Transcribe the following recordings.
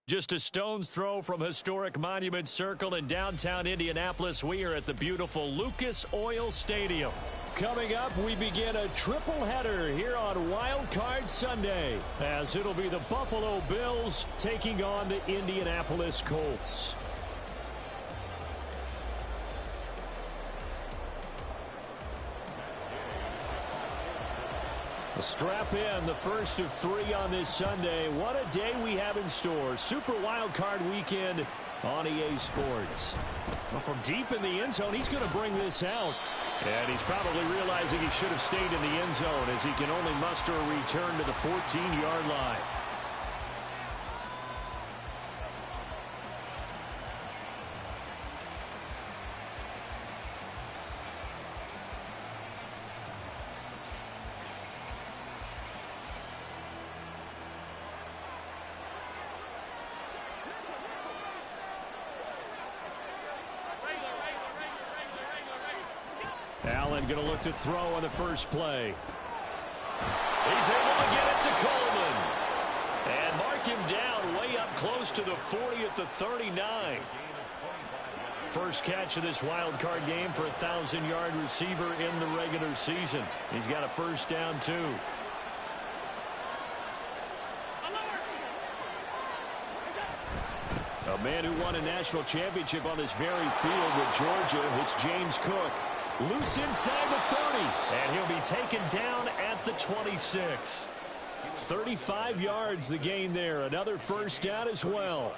Just a stone's throw from historic Monument Circle in downtown Indianapolis, we are at the beautiful Lucas Oil Stadium. Coming up, we begin a triple header here on Wild Card Sunday, as it'll be the Buffalo Bills taking on the Indianapolis Colts. Strap in, the first of 3 on this Sunday. What a day we have in store. Super Wild Card Weekend on EA Sports. Well, from deep in the end zone, he's going to bring this out. And he's probably realizing he should have stayed in the end zone, as he can only muster a return to the 14-yard line. Allen going to look to throw on the first play. He's able to get it to Coleman. And mark him down way up close to the 40 at the 39. First catch of this wild card game for a 1,000-yard receiver in the regular season. He's got a first down, too. A man who won a national championship on this very field with Georgia, it's James Cook. Loose inside the 30, and he'll be taken down at the 26. 35 yards the gain there. Another first down as well.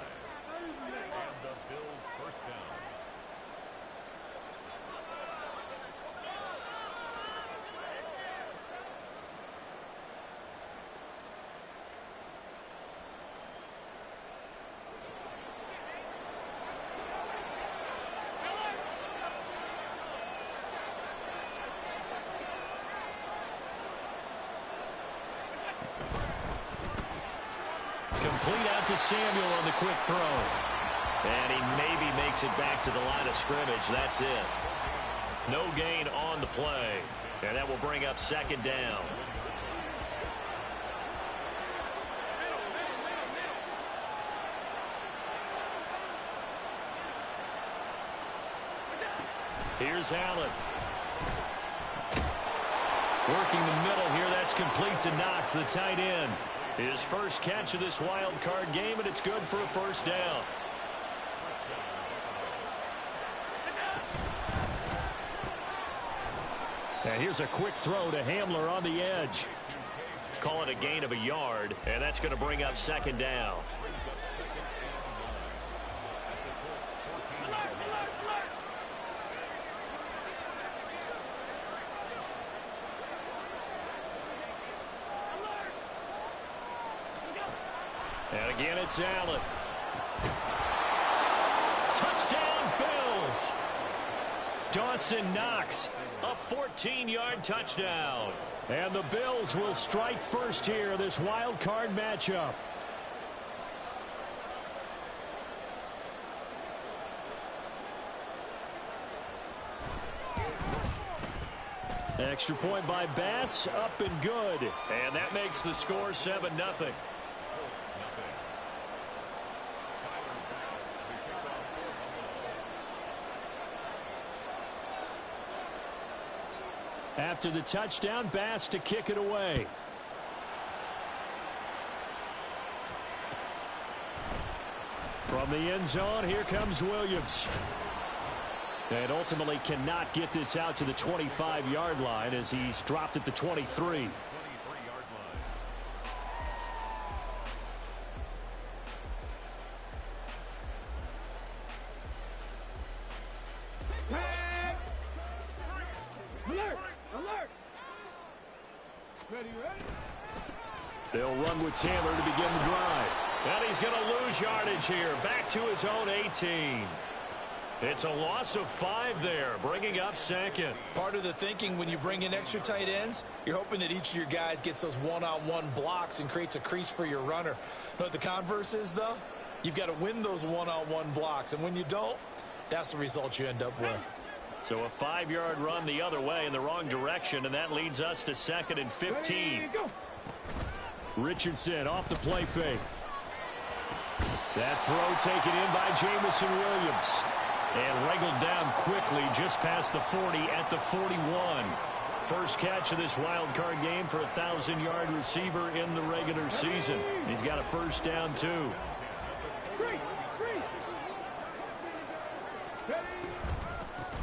Complete out to Samuel on the quick throw. And he maybe makes it back to the line of scrimmage. That's it. No gain on the play. And that will bring up second down. Here's Allen. Working the middle here. That's complete to Knox, the tight end. His first catch of this wild card game, and it's good for a first down. And here's a quick throw to Hamler on the edge. Call it a gain of a yard, and that's going to bring up second down. And again, it's Allen. Touchdown, Bills. Dawson Knox, a 14-yard touchdown. And the Bills will strike first here, this wild card matchup. Extra point by Bass, up and good. And that makes the score 7-0. After the touchdown, Bass to kick it away. From the end zone, here comes Williams. And ultimately cannot get this out to the 25-yard line as he's dropped at the 23. They'll run with Taylor to begin the drive. And he's going to lose yardage here. Back to his own 18. It's a loss of 5 there, bringing up second. Part of the thinking when you bring in extra tight ends, you're hoping that each of your guys gets those one-on-one blocks and creates a crease for your runner. Know what the converse is, though? You've got to win those one-on-one blocks. And when you don't, that's the result you end up with. So a 5-yard run the other way in the wrong direction, and that leads us to 2nd and 15. Richardson off the play fake. That throw taken in by Jamison Williams. And wriggled down quickly just past the 40 at the 41. First catch of this wild card game for a 1,000-yard receiver in the regular season. He's got a first down, too.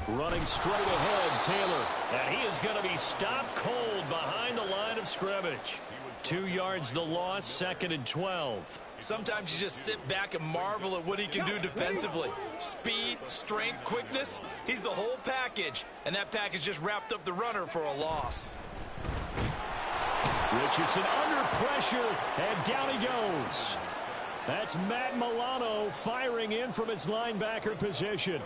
Running straight ahead, Taylor. And he is going to be stopped cold behind the line of scrimmage. 2 yards the loss, 2nd and 12. Sometimes you just sit back and marvel at what he can do defensively. Speed, strength, quickness, he's the whole package. And that package just wrapped up the runner for a loss. Richardson under pressure, and down he goes. That's Matt Milano firing in from his linebacker position.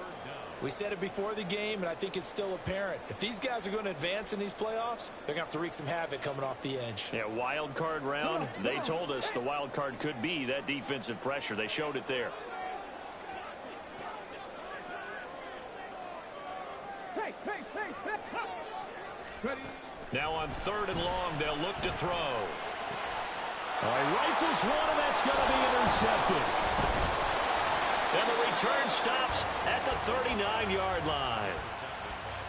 We said it before the game, and I think it's still apparent. If these guys are going to advance in these playoffs, they're going to have to wreak some havoc coming off the edge. Yeah, wild card round. They told us the wild card could be that defensive pressure. They showed it there. Now on 3rd and long, they'll look to throw. All right, rifles one, and that's going to be intercepted. And the return stops at the 39-yard line.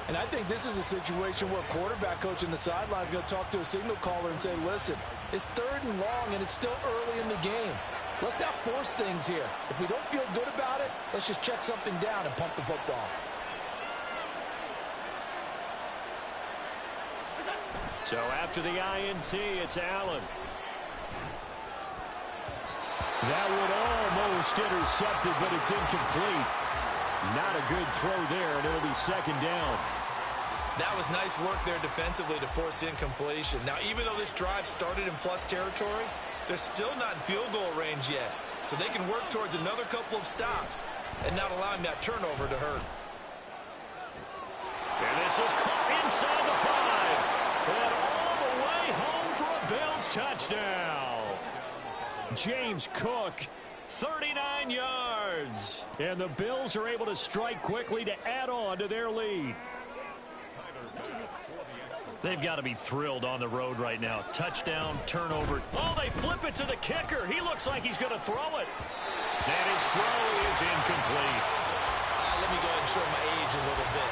And I think this is a situation where quarterback coach in the sideline is going to talk to a signal caller and say, listen, it's 3rd and long, and it's still early in the game. Let's not force things here. If we don't feel good about it, let's just check something down and pump the football. So after the INT, it's Allen. That would almost intercepted, but it's incomplete. Not a good throw there, and it'll be 2nd down. That was nice work there defensively to force incompletion. Now, even though this drive started in plus territory, they're still not in field goal range yet. So they can work towards another couple of stops and not allowing that turnover to hurt. And this is caught inside the 5. And all the way home for a Bills touchdown. James Cook, 39 yards. And the Bills are able to strike quickly to add on to their lead. They've got to be thrilled on the road right now. Touchdown, turnover. Oh, they flip it to the kicker. He looks like he's going to throw it. And his throw is incomplete. Let me go ahead and show my age a little bit.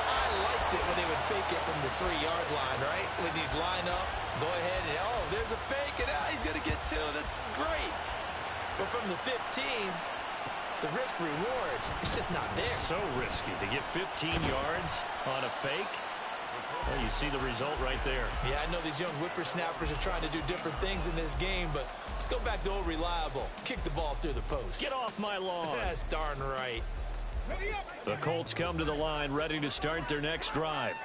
I liked it when they would fake it from the 3-yard line, right? When you'd line up, go ahead and, oh, there's a fake, and he's going to get 2. That's great. But from the 15, the risk-reward is just not there. So risky to get 15 yards on a fake. Well, you see the result right there. Yeah, I know these young whippersnappers are trying to do different things in this game, but let's go back to old reliable. Kick the ball through the post. Get off my lawn. That's darn right. The Colts come to the line, ready to start their next drive.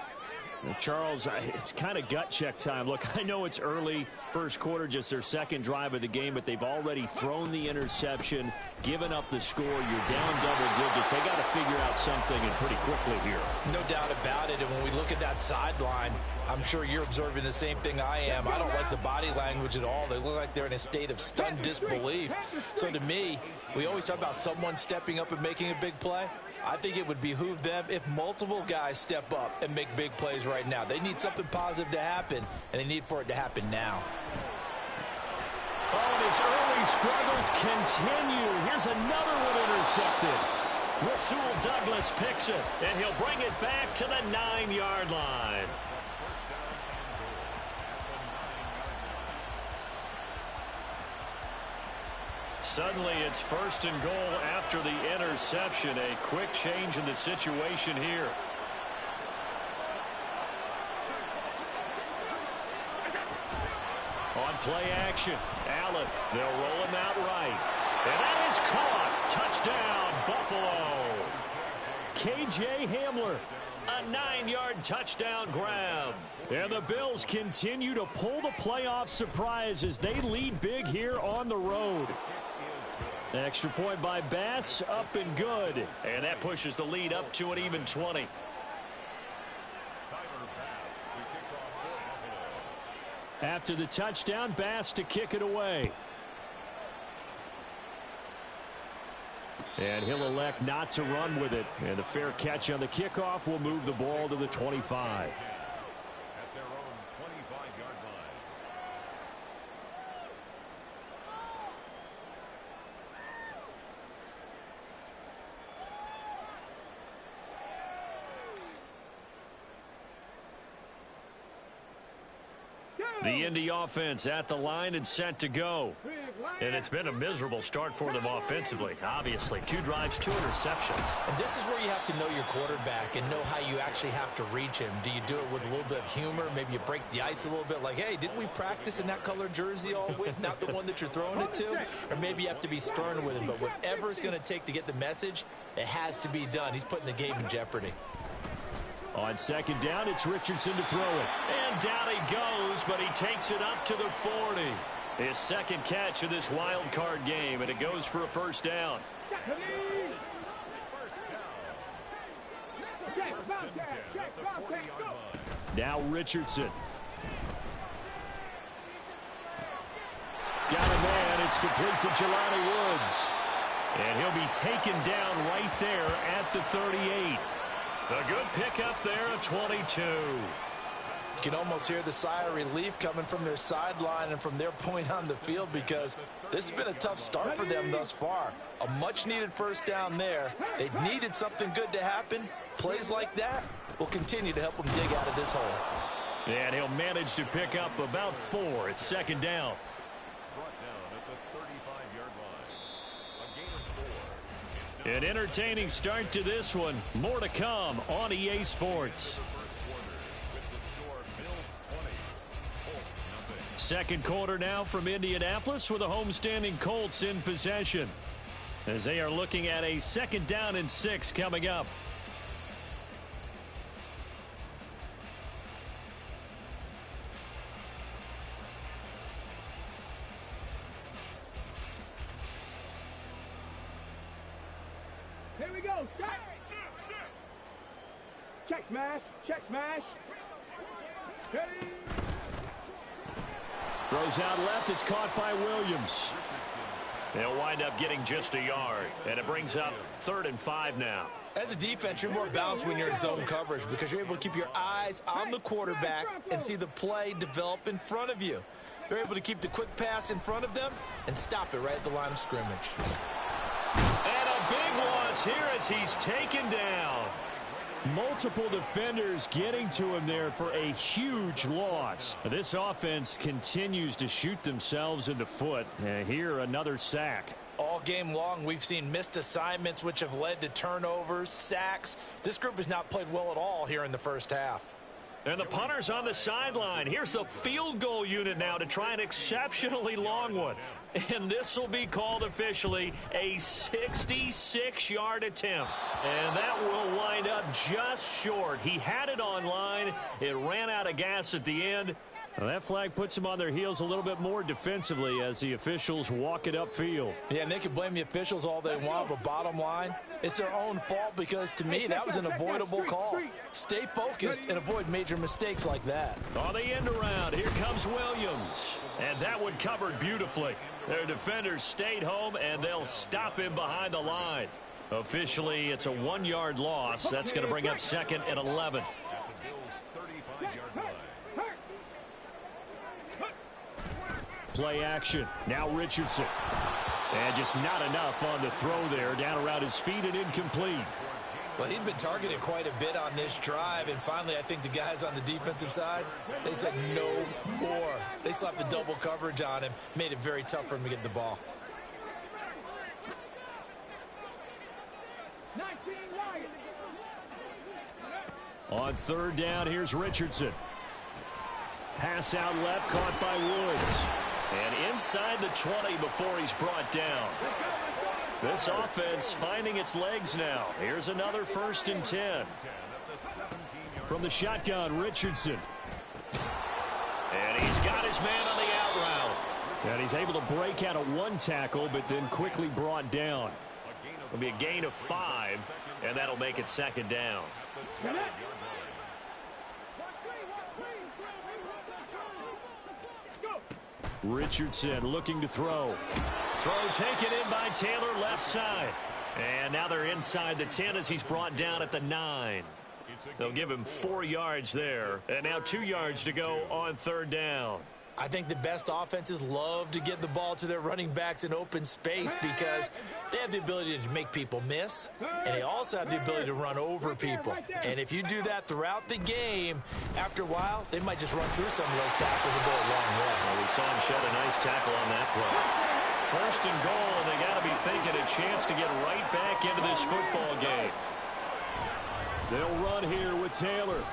Charles, it's kind of gut check time. Look, I know it's early, first quarter, just their second drive of the game, but they've already thrown the interception, given up the score. You're down double digits. They got to figure out something, and pretty quickly here. No doubt about it. And when we look at that sideline, I'm sure you're observing the same thing I am. I don't like the body language at all. They look like they're in a state of stunned disbelief. So to me, we always talk about someone stepping up and making a big play. I think it would behoove them if multiple guys step up and make big plays right now. They need something positive to happen, and they need for it to happen now. Oh, and his early struggles continue. Here's another one intercepted. Rasul Douglas picks it, and he'll bring it back to the 9-yard line. Suddenly, it's 1st and goal after the interception. A quick change in the situation here. On play action, Allen, they'll roll him out right. And that is caught. Touchdown, Buffalo. KJ Hamler, a 9-yard touchdown grab. And the Bills continue to pull the playoff surprise as they lead big here on the road. Extra point by Bass, up and good. And that pushes the lead up to an even 20. After the touchdown, Bass to kick it away. And he'll elect not to run with it. And the fair catch on the kickoff will move the ball to the 25. The Indy offense at the line and set to go. And it's been a miserable start for them offensively. Obviously, 2 drives, 2 interceptions. And this is where you have to know your quarterback and know how you actually have to reach him. Do you do it with a little bit of humor? Maybe you break the ice a little bit like, hey, didn't we practice in that color jersey all week? Not the one that you're throwing it to? Or maybe you have to be stern with him. But whatever it's going to take to get the message, it has to be done. He's putting the game in jeopardy. On second down, it's Richardson to throw it. And down he goes, but he takes it up to the 40. His second catch of this wild card game, and it goes for a first down. Now Richardson. Got a man. It's complete to Jelani Woods. And he'll be taken down right there at the 38. A good pickup there at 22. You can almost hear the sigh of relief coming from their sideline and from their point on the field because this has been a tough start for them thus far. A much-needed first down there. They needed something good to happen. Plays like that will continue to help them dig out of this hole. And he'll manage to pick up about 4 at second down. An entertaining start to this one. More to come on EA Sports. Second quarter now from Indianapolis with the homestanding Colts in possession, as they are looking at a 2nd down and 6 coming up. Here we go. Check smash. Check smash. Ready. Throws out left. It's caught by Williams. They'll wind up getting just a yard. And it brings up 3rd and 5 now. As a defense, you're more balanced when you're in zone coverage because you're able to keep your eyes on the quarterback and see the play develop in front of you. They're able to keep the quick pass in front of them and stop it right at the line of scrimmage. And a big loss here as he's taken down. Multiple defenders getting to him there for a huge loss. This offense continues to shoot themselves in the foot. Here, another sack. All game long, we've seen missed assignments, which have led to turnovers, sacks. This group has not played well at all here in the first half. And the punter's on the sideline. Here's the field goal unit now to try an exceptionally long one. And this will be called officially a 66-yard attempt. And that will wind up just short. He had it on line. It ran out of gas at the end. Well, that flag puts them on their heels a little bit more defensively as the officials walk it upfield. Yeah, and they can blame the officials all they want, but bottom line, it's their own fault because, to me, that was an avoidable call. Stay focused and avoid major mistakes like that. On the end around, here comes Williams. And that one covered beautifully. Their defenders stayed home, and they'll stop him behind the line. Officially, it's a 1-yard loss. That's going to bring up 2nd and 11. Play action. Now Richardson. And just not enough on the throw there. Down around his feet and incomplete. Well, he'd been targeted quite a bit on this drive, and finally I think the guys on the defensive side, they said no more. They slapped the double coverage on him, made it very tough for him to get the ball. On 3rd down, here's Richardson. Pass out left, caught by Woods. And inside the 20 before he's brought down. This offense finding its legs now. Here's another 1st and 10. From the shotgun, Richardson. And he's got his man on the out route. And he's able to break out of 1 tackle, but then quickly brought down. It'll be a gain of 5, and that'll make it 2nd down. Richardson looking to throw. Throw taken in by Taylor, left side. And now they're inside the 10 as he's brought down at the 9. They'll give him 4 yards there. And now 2 yards to go on 3rd down. I think the best offenses love to get the ball to their running backs in open space because they have the ability to make people miss, and they also have the ability to run over people. And if you do that throughout the game, after a while, they might just run through some of those tackles and go a long way. Well, we saw him shed a nice tackle on that play. 1st and goal, and they got to be thinking a chance to get right back into this football game. They'll run here with Taylor.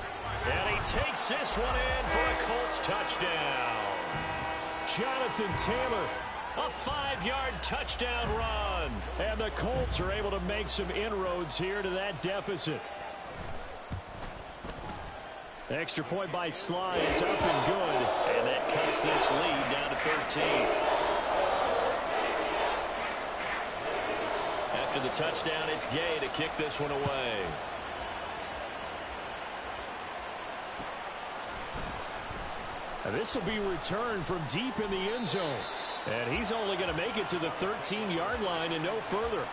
And he takes this one in for a Colts touchdown. Jonathan Taylor, a 5-yard touchdown run. And the Colts are able to make some inroads here to that deficit. Extra point by Sly is up and good. And that cuts this lead down to 13. After the touchdown, it's Gay to kick this one away. And this will be returned from deep in the end zone. And he's only going to make it to the 13-yard line and no further.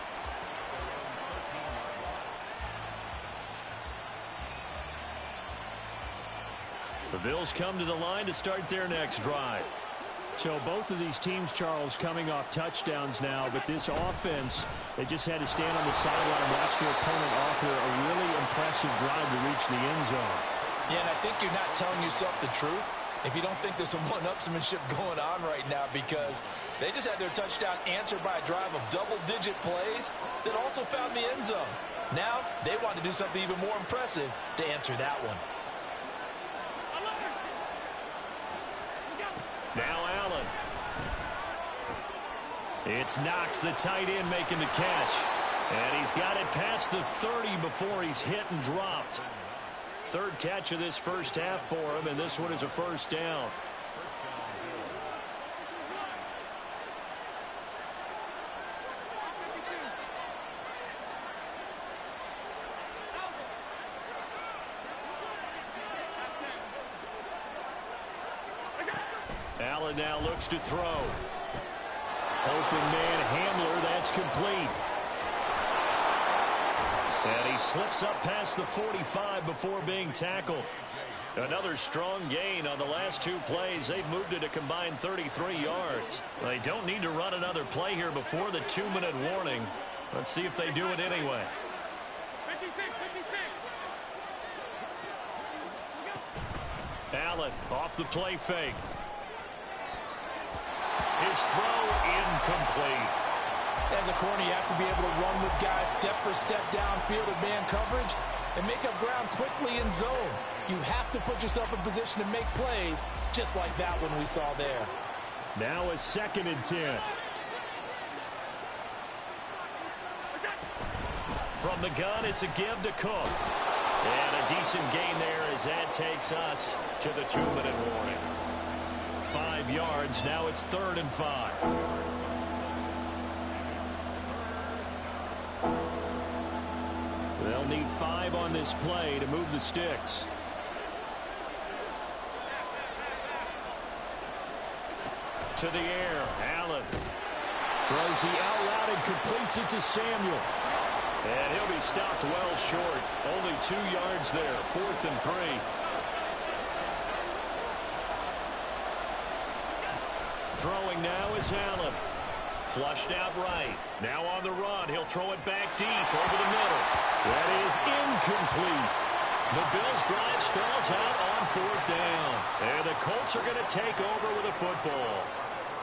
The Bills come to the line to start their next drive. So both of these teams, Charles, coming off touchdowns now, but this offense, they just had to stand on the sideline and watch their opponent offer a really impressive drive to reach the end zone. Yeah, and I think you're not telling yourself the truth if you don't think there's some one-upsmanship going on right now, because they just had their touchdown answered by a drive of double-digit plays that also found the end zone. Now they want to do something even more impressive to answer that one. Now Allen. It's Knox, the tight end, making the catch. And he's got it past the 30 before he's hit and dropped. 3rd catch of this first half for him, and this one is a 1st down. Allen now looks to throw. Open man Hamler, that's complete. And he slips up past the 45 before being tackled. Another strong gain on the last 2 plays. They've moved it a combined 33 yards. They don't need to run another play here before the 2-minute warning. Let's see if they do it anyway. Allen off the play fake. His throw incomplete. As a corner, you have to be able to run with guys step for step downfield in man coverage. and make up ground quickly in zone. You have to put yourself in position to make plays, just like that one we saw there. Now a 2nd and 10. From the gun, it's a give to Cook. And a decent gain there as that takes us to the 2-minute warning. 5 yards. Now it's 3rd and 5. They'll need 5 on this play to move the sticks. To the air, Allen throws the out route and completes it to Samuel. And he'll be stopped well short. Only 2 yards there, 4th and 3. Throwing now is Allen. Flushed out right. Now on the run. He'll throw it back deep over the middle. That is incomplete. The Bills' drive stalls out on 4th down. And the Colts are going to take over with a football.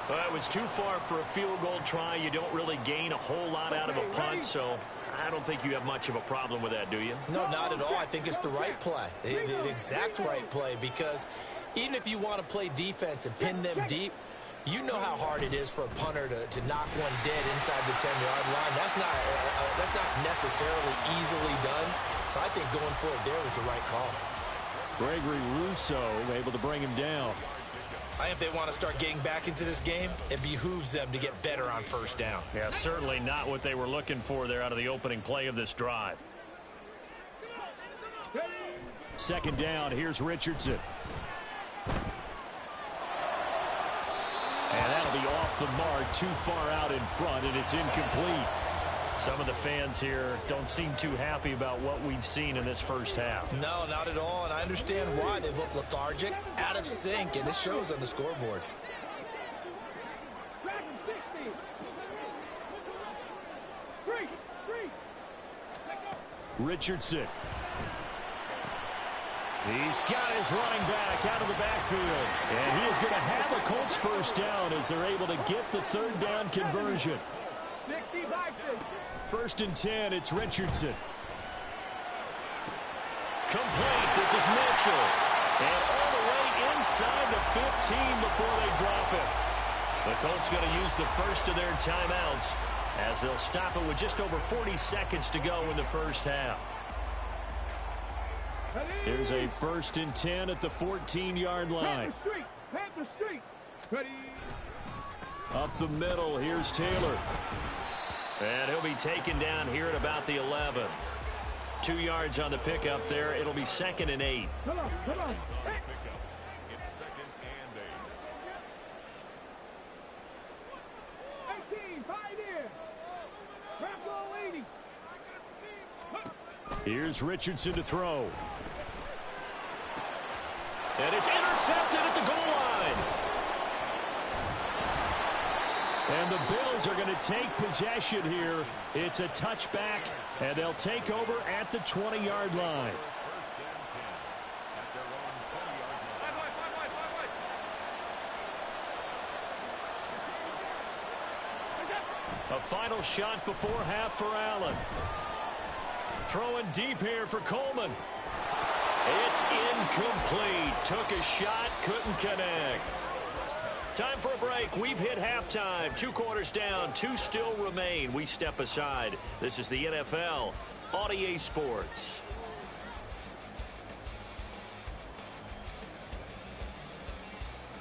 It was too far for a field goal try. You don't really gain a whole lot out of a punt, so I don't think you have much of a problem with that, do you? No, not at all. I think it's the right play, the exact right play, because even if you want to play defense and pin them deep, you know how hard it is for a punter to knock one dead inside the 10-yard line. That's not necessarily easily done. So I think going for it there was the right call. Gregory Rousseau able to bring him down. If they want to start getting back into this game, it behooves them to get better on 1st down. Yeah, certainly not what they were looking for there out of the opening play of this drive. 2nd down, here's Richardson. And that'll be off the mark, too far out in front, and it's incomplete. Some of the fans here don't seem too happy about what we've seen in this 1st half. No, not at all, and I understand why. They look lethargic, out of sync, and it shows on the scoreboard. Richardson. He's got his running back out of the backfield. And he is going to have a Colts 1st down as they're able to get the 3rd down conversion. 1st and 10, it's Richardson. Complete. This is Mitchell. And all the way inside the 15 before they drop it. The Colts going to use the first of their timeouts as they'll stop it with just over 40 seconds to go in the 1st half. Here's a 1st and 10 at the 14-yard line. Up the middle, here's Taylor. And he'll be taken down here at about the 11. 2 yards on the pickup there. It'll be 2nd and 8. Come on. Hey. It's 2nd and 8. 18, 5 in. Wrap ball 80. Here's Richardson to throw. And it's intercepted at the goal line. And the Bills are going to take possession here. It's a touchback, and they'll take over at the 20-yard line. 1st and 10 at their own 20-yard line. A final shot before half for Allen. Throwing deep here for Coleman. It's incomplete. Took a shot, couldn't connect. Time for a break. We've hit halftime. 2 quarters down, 2 still remain. We step aside. This is the NFL on EA Sports.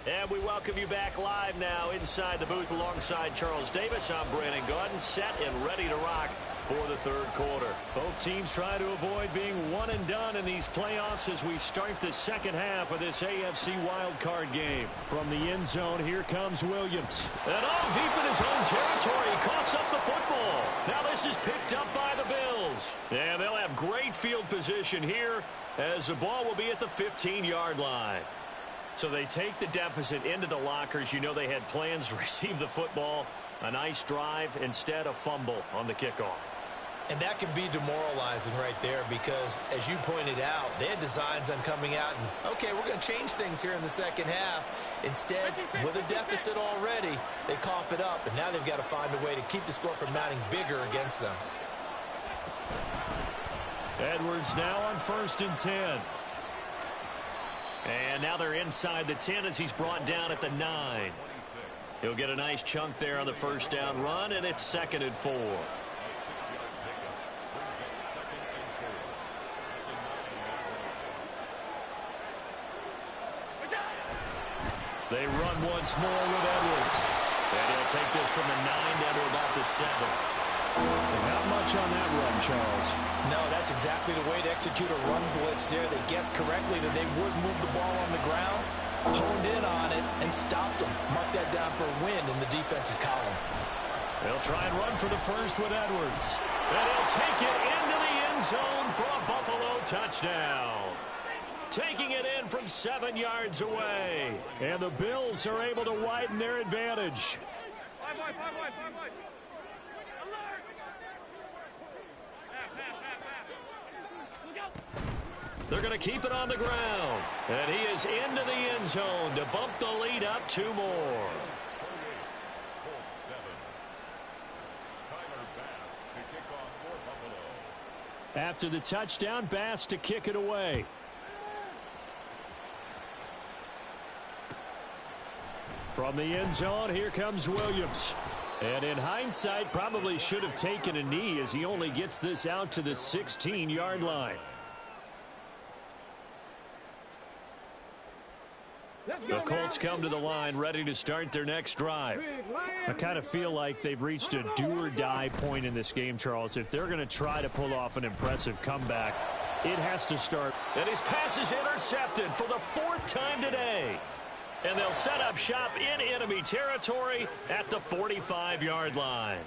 And we welcome you back live now inside the booth alongside Charles Davis. I'm Brandon Gaudin, set and ready to rock for the 3rd quarter. Both teams try to avoid being one and done in these playoffs as we start the 2nd half of this AFC wildcard game. From the end zone, here comes Williams. And all deep in his own territory, he coughs up the football. Now this is picked up by the Bills. And they'll have great field position here as the ball will be at the 15-yard line. So they take the deficit into the lockers. You know they had plans to receive the football. A nice drive, instead a fumble on the kickoff. And that can be demoralizing right there because, as you pointed out, they had designs on coming out and, okay, we're going to change things here in the 2nd half. Instead, with a deficit already, they cough it up, and now they've got to find a way to keep the score from mounting bigger against them. Edwards now on 1st and 10. And now they're inside the 10 as he's brought down at the 9. He'll get a nice chunk there on the first down run, and it's 2nd and 4. They run once more with Edwards. And he'll take this from the 9 down to about the 7. Not much on that run, Charles. No, that's exactly the way to execute a run blitz there. They guessed correctly that they would move the ball on the ground, honed in on it, and stopped them. Mark that down for a win in the defense's column. They'll try and run for the first with Edwards. And he'll take it into the end zone for a Buffalo touchdown. Taking it in from 7 yards away. And the Bills are able to widen their advantage. Five wide. They're going to keep it on the ground. And he is into the end zone to bump the lead up 2 more. After the touchdown, Bass to kick it away. From the end zone, here comes Williams. And in hindsight, probably should have taken a knee as he only gets this out to the 16-yard line. The Colts come to the line ready to start their next drive. I kind of feel like they've reached a do-or-die point in this game, Charles. If they're going to try to pull off an impressive comeback, it has to start. And his pass is intercepted for the 4th time today. And they'll set up shop in enemy territory at the 45-yard line.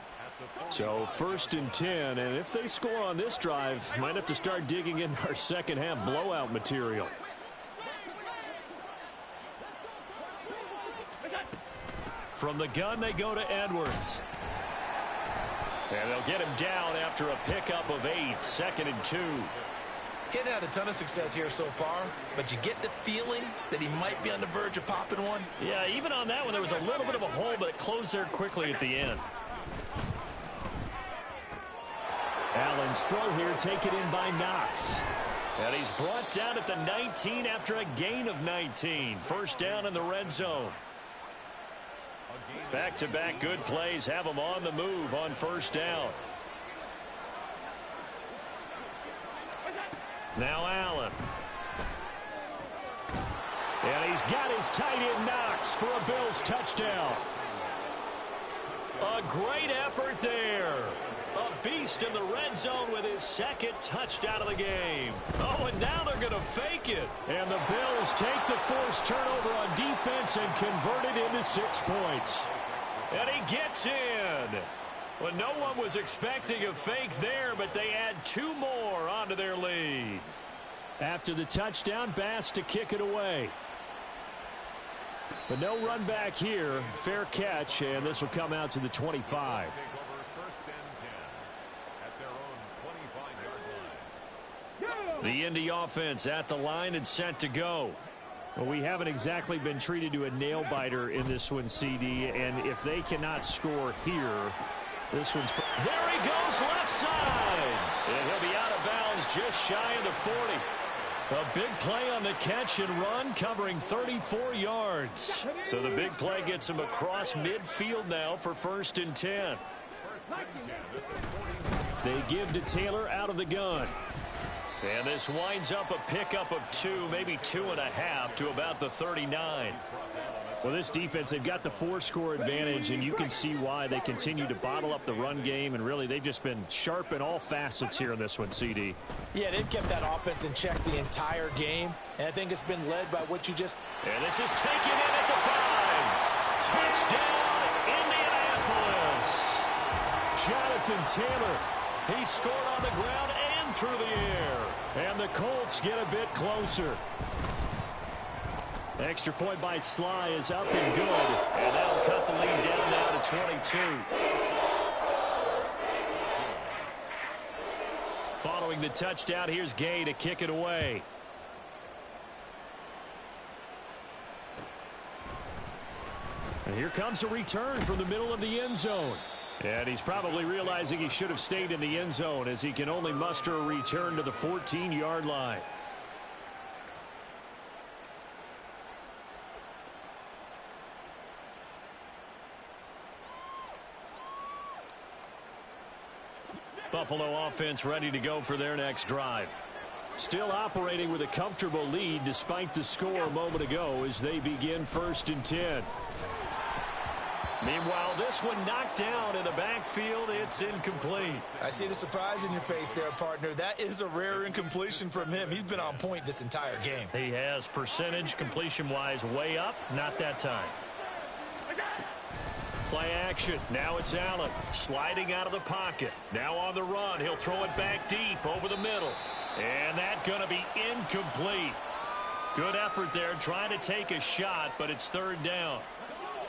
So 1st and 10, and if they score on this drive, might have to start digging in our second-half blowout material. From the gun, they go to Edwards. And they'll get him down after a pickup of 8, 2nd and 2. Getting had a ton of success here so far, but you get the feeling that he might be on the verge of popping one. Yeah, even on that one, there was a little bit of a hole, but it closed there quickly at the end. Allen's throw here taken in by Knox. And he's brought down at the 19 after a gain of 19. First down in the red zone. Back-to-back good plays have him on the move on first down. Now Allen. And he's got his tight end Knox for a Bills touchdown. A great effort there. A beast in the red zone with his 2nd touchdown of the game. Oh, and now they're going to fake it. And the Bills take the forced turnover on defense and convert it into 6 points. And he gets in. Well, no one was expecting a fake there, but they add 2 more onto their lead. After the touchdown, Bass to kick it away. But no run back here. Fair catch, and this will come out to the 25. The Indy offense at the line and set to go. Well, we haven't exactly been treated to a nail-biter in this one, CD, and if they cannot score here, this one's... There he goes, left side. And he'll be out of bounds just shy of the 40. A big play on the catch and run, covering 34 yards. So the big play gets him across midfield now for 1st and 10. They give to Taylor out of the gun. And this winds up a pickup of 2, maybe 2.5 to about the 39. Well, this defense, they've got the 4-score advantage, and you can see why they continue to bottle up the run game, and really they've just been sharp in all facets here in this one, CD. Yeah, they've kept that offense in check the entire game, and I think it's been led by what you just... And this is taken in at the 5. Touchdown, Indianapolis. Jonathan Taylor. He scored on the ground and through the air. And the Colts get a bit closer. Extra point by Sly is up and good. And that'll cut the lead down now to 22. Following the touchdown, here's Gay to kick it away. And here comes a return from the middle of the end zone. And he's probably realizing he should have stayed in the end zone as he can only muster a return to the 14-yard line. Buffalo offense ready to go for their next drive. Still operating with a comfortable lead despite the score a moment ago as they begin 1st and 10. Meanwhile, this one knocked down in the backfield. It's incomplete. I see the surprise in your face there, partner. That is a rare incompletion from him. He's been on point this entire game. He has percentage completion-wise way up. Not that time. Play action. Now it's Allen sliding out of the pocket. Now on the run. He'll throw it back deep over the middle. And that's going to be incomplete. Good effort there trying to take a shot, but it's 3rd down.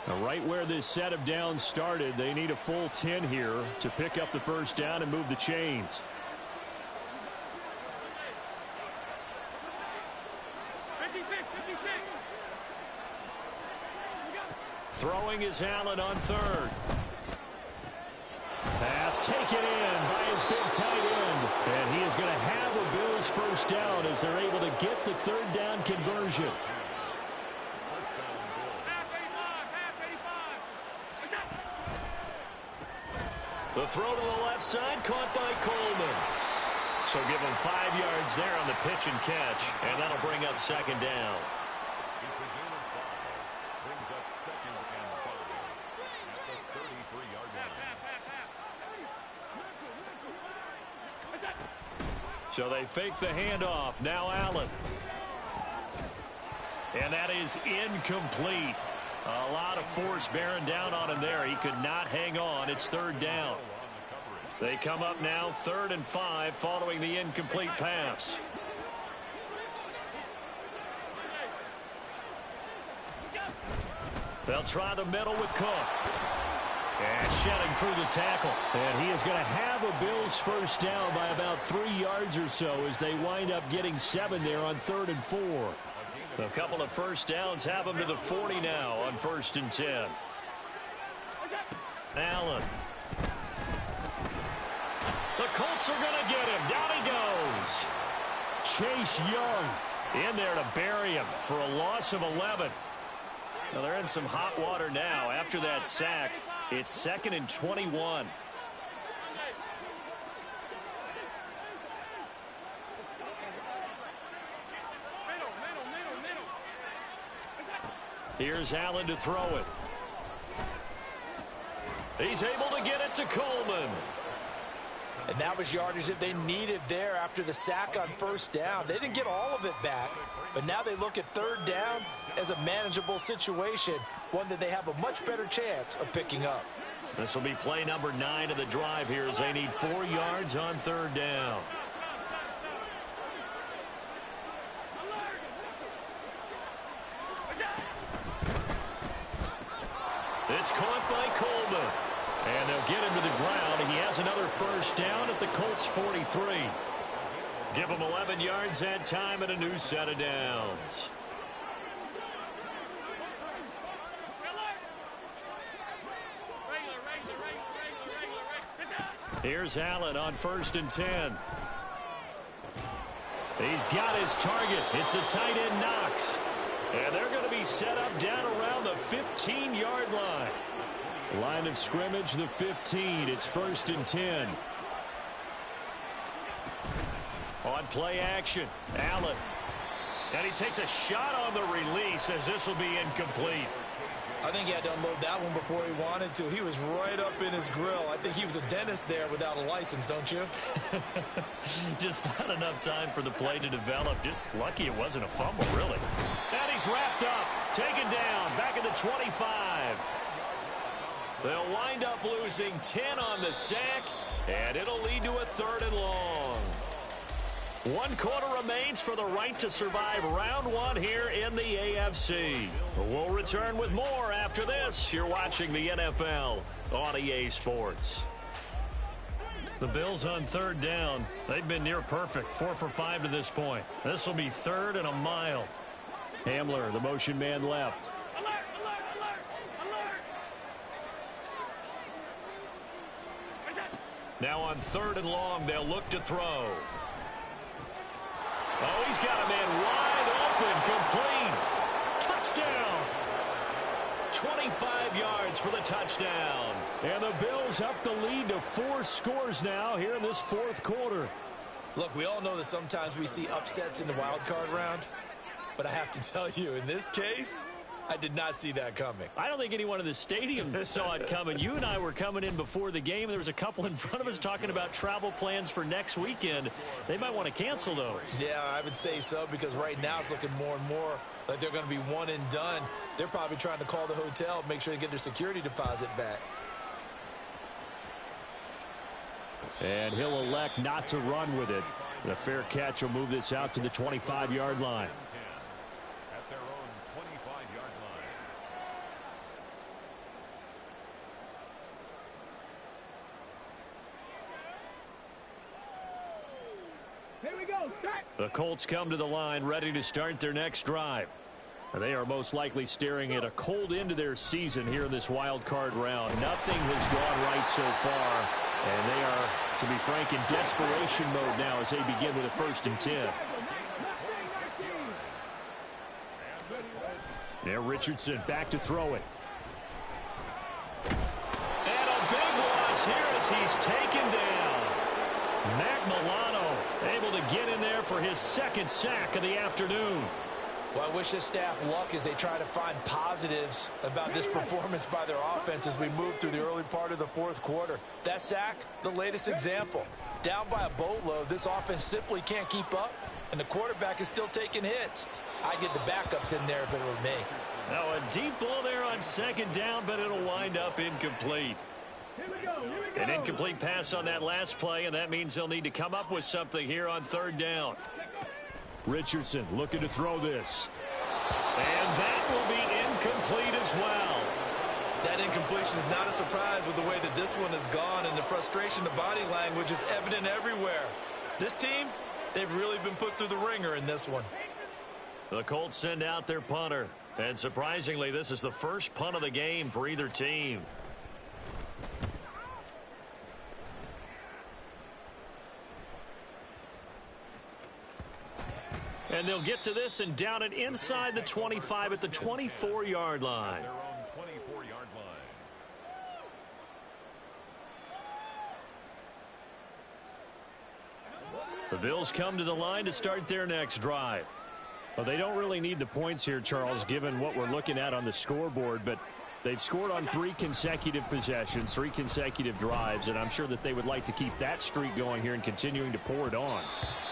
Now, right where this set of downs started, they need a full 10 here to pick up the 1st down and move the chains. 56. Throwing is Allen on 3rd. Pass taken in by his big tight end. And he is going to have a Bills 1st down as they're able to get the 3rd down conversion. The throw to the left side, caught by Coleman. So give him 5 yards there on the pitch and catch, and that'll bring up 2nd down. It's a gain of 5. Brings up 2nd and 5 at the 33-yard line. So they fake the handoff. Now Allen. And that is incomplete. A lot of force bearing down on him there. He could not hang on. It's 3rd down. They come up now 3rd and 5 following the incomplete pass. They'll try the middle with Cook. And shedding through the tackle. And he is going to have a Bills 1st down by about 3 yards or so as they wind up getting 7 there on 3rd and 4. A couple of 1st downs have him to the 40 now on 1st and 10. Allen. The Colts are going to get him. Down he goes. Chase Young in there to bury him for a loss of 11. Now they're in some hot water now. After that sack, it's 2nd and 21. Here's Allen to throw it. He's able to get it to Coleman. And that was yardage that they needed there after the sack on 1st down. They didn't get all of it back, but now they look at 3rd down as a manageable situation, one that they have a much better chance of picking up. This will be play number 9 of the drive here as they need 4 yards on 3rd down. It's caught by Coleman. And they'll get him to the ground. He has another 1st down at the Colts 43. Give him 11 yards that time and a new set of downs. Here's Allen on 1st and 10. He's got his target. It's the tight end Knox. And they're going to be set up down around the 15-yard line. Line of scrimmage, the 15. It's 1st and 10. On play action, Allen. And he takes a shot on the release as this will be incomplete. I think he had to unload that one before he wanted to. He was right up in his grill. I think he was a dentist there without a license, don't you? Just not enough time for the play to develop. Just lucky it wasn't a fumble, really. And he's wrapped up, taken down, back at the 25. They'll wind up losing 10 on the sack, and it'll lead to a 3rd and long. 1 quarter remains for the right to survive round 1 here in the AFC. We'll return with more after this. You're watching the NFL on EA Sports. The Bills on 3rd down. They've been near perfect, 4 for 5 to this point. This will be 3rd and a mile. Hamler, the motion man left. Now on 3rd and long, they'll look to throw. Oh, he's got a man wide open, complete. Touchdown. 25 yards for the touchdown. And the Bills up the lead to 4 scores now here in this 4th quarter. Look, we all know that sometimes we see upsets in the wild card round, but I have to tell you, in this case, I did not see that coming. I don't think anyone in the stadium saw it coming. You and I were coming in before the game. There was a couple in front of us talking about travel plans for next weekend. They might want to cancel those. Yeah, I would say so, because right now it's looking more and more like they're going to be one and done. They're probably trying to call the hotel, make sure they get their security deposit back. And he'll elect not to run with it. The fair catch will move this out to the 25-yard line. At their own 25-yard line. Here we go. Start. The Colts come to the line ready to start their next drive. They are most likely staring at a cold end to their season here in this wild card round. Nothing has gone right so far, and they are, to be frank, in desperation mode now as they begin with a 1st and 10. Now Richardson back to throw it. And a big loss here as he's taken down. Matt Milano able to get in there for his 2nd sack of the afternoon. Well, I wish this staff luck as they try to find positives about this performance by their offense as we move through the early part of the 4th quarter. That sack, the latest example. Down by a boatload, this offense simply can't keep up, and the quarterback is still taking hits. I'd get the backups in there if it were me. Now a deep ball there on 2nd down, but it'll wind up incomplete. Here we go. Here we go. An incomplete pass on that last play, and that means they'll need to come up with something here on 3rd down. Richardson looking to throw this. And that will be incomplete as well. That incompletion is not a surprise with the way that this one has gone, and the frustration, the body language is evident everywhere. This team, they've really been put through the ringer in this one. The Colts send out their punter. And surprisingly, this is the first punt of the game for either team. And they'll get to this and down it inside the 25 at the 24-yard line. Their own 24-yard line. The Bills come to the line to start their next drive. Well, they don't really need the points here, Charles, given what we're looking at on the scoreboard, but they've scored on 3 consecutive possessions, 3 consecutive drives, and I'm sure that they would like to keep that streak going here and continuing to pour it on.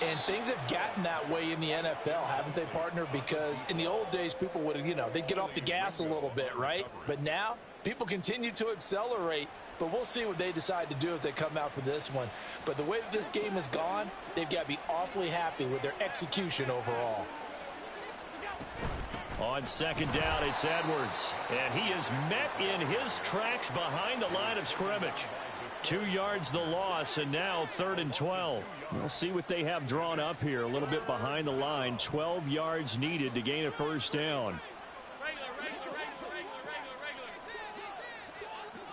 And things have gotten that way in the NFL, haven't they, partner? Because in the old days, people would, they'd get off the gas a little bit, right? But now, people continue to accelerate, but we'll see what they decide to do as they come out for this one. But the way that this game has gone, they've got to be awfully happy with their execution overall. On 2nd down, it's Edwards, and he is met in his tracks behind the line of scrimmage. 2 yards the loss, and now 3rd and 12. We'll see what they have drawn up here, a little bit behind the line. 12 yards needed to gain a 1st down.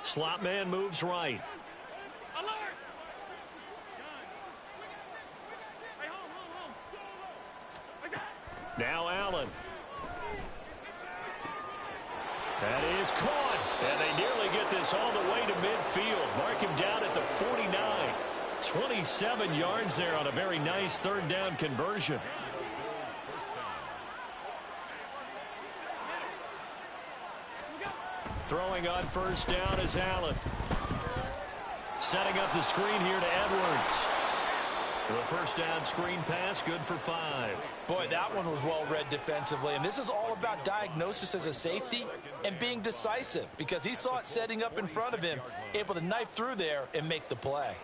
Slot man moves right. Now Allen. That is caught. And they nearly get this all the way to midfield. Mark him down at the 49. 27 yards there on a very nice 3rd down conversion. Throwing on 1st down is Allen. Setting up the screen here to Edwards. The 1st down screen pass, good for 5. Boy, that one was well read defensively, and this is all about diagnosis as a safety and being decisive, because he saw it setting up in front of him, able to knife through there and make the play.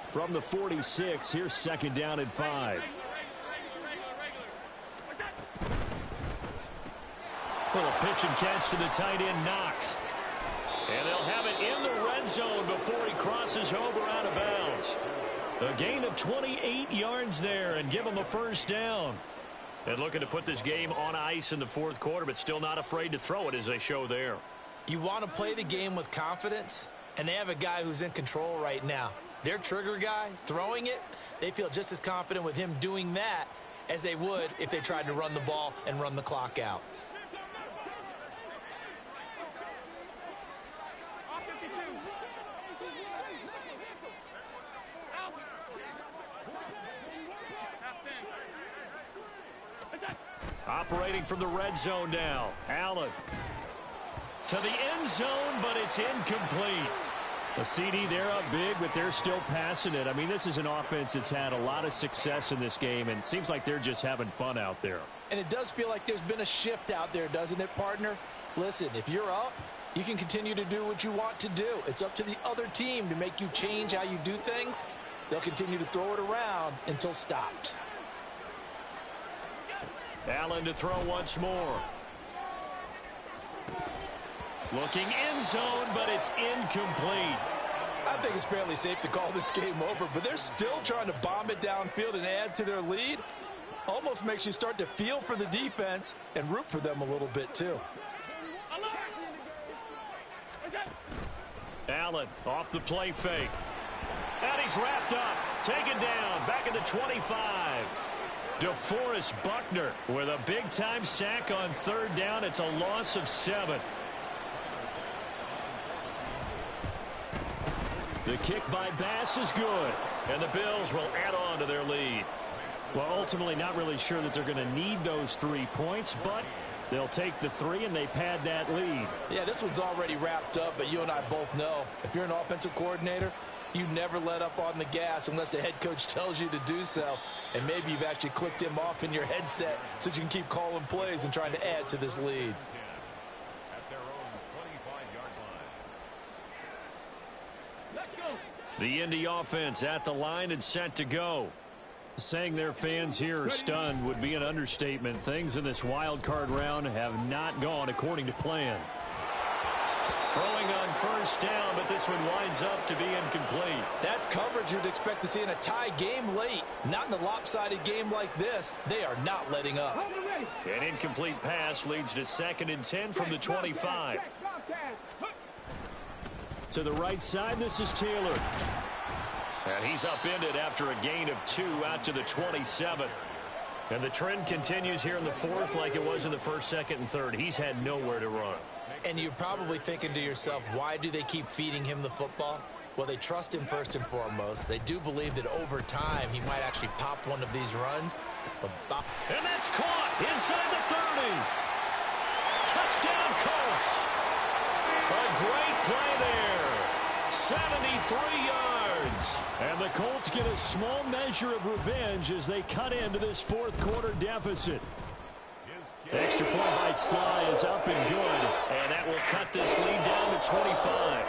From the 46, here's 2nd down and 5. Little pitch and catch to the tight end, Knox. And they'll have it in the red zone before he crosses over out of bounds. A gain of 28 yards there and give him a 1st down. And looking to put this game on ice in the fourth quarter, but still not afraid to throw it as they show there. You want to play the game with confidence, and they have a guy who's in control right now. Their trigger guy, throwing it, they feel just as confident with him doing that as they would if they tried to run the ball and run the clock out. Operating from the red zone now. Allen to the end zone, but it's incomplete. A CD, they're up big, but they're still passing it. I mean, this is an offense that's had a lot of success in this game, and it seems like they're just having fun out there. And it does feel like there's been a shift out there, doesn't it, partner? Listen, if you're up, you can continue to do what you want to do. It's up to the other team to make you change how you do things. They'll continue to throw it around until stopped. Allen to throw once more. Looking end zone, but it's incomplete. I think it's fairly safe to call this game over, but they're still trying to bomb it downfield and add to their lead. Almost makes you start to feel for the defense and root for them a little bit, too. Allen off the play fake. And he's wrapped up. Taken down. Back at the 25. DeForest Buckner with a big-time sack on third down. It's a loss of 7. The kick by Bass is good. And the Bills will add on to their lead. Well, ultimately not really sure that they're going to need those 3 points, but they'll take the 3 and they pad that lead. Yeah, this one's already wrapped up, but you and I both know if you're an offensive coordinator, you never let up on the gas unless the head coach tells you to do so. And maybe you've actually clicked him off in your headset so you can keep calling plays and trying to add to this lead. At their own 25-yard line. Let's go. The Indy offense at the line and set to go. Saying their fans here are stunned would be an understatement. Things in this wild card round have not gone according to plan. Throwing on first down, but this one winds up to be incomplete. That's coverage you'd expect to see in a tie game late. Not in a lopsided game like this. They are not letting up. An incomplete pass leads to 2nd and 10 from the 25. To the right side, this is Taylor. And he's upended after a gain of 2 out to the 27. And the trend continues here in the fourth like it was in the first, second, and third. He's had nowhere to run. And you're probably thinking to yourself, why do they keep feeding him the football? Well, they trust him first and foremost. They do believe that over time he might actually pop one of these runs. And that's caught inside the 30. Touchdown, Colts. A great play there. 73 yards. And the Colts get a small measure of revenge as they cut into this fourth quarter deficit. Extra point by Sly is up and good. And that will cut this lead down to 25.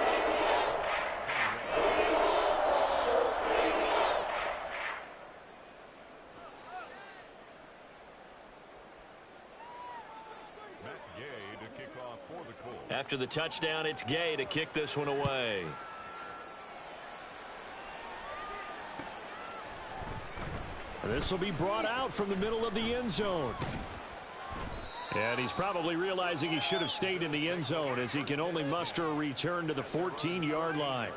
After the touchdown, it's Gay to kick this one away. This will be brought out from the middle of the end zone. And he's probably realizing he should have stayed in the end zone as he can only muster a return to the 14-yard line.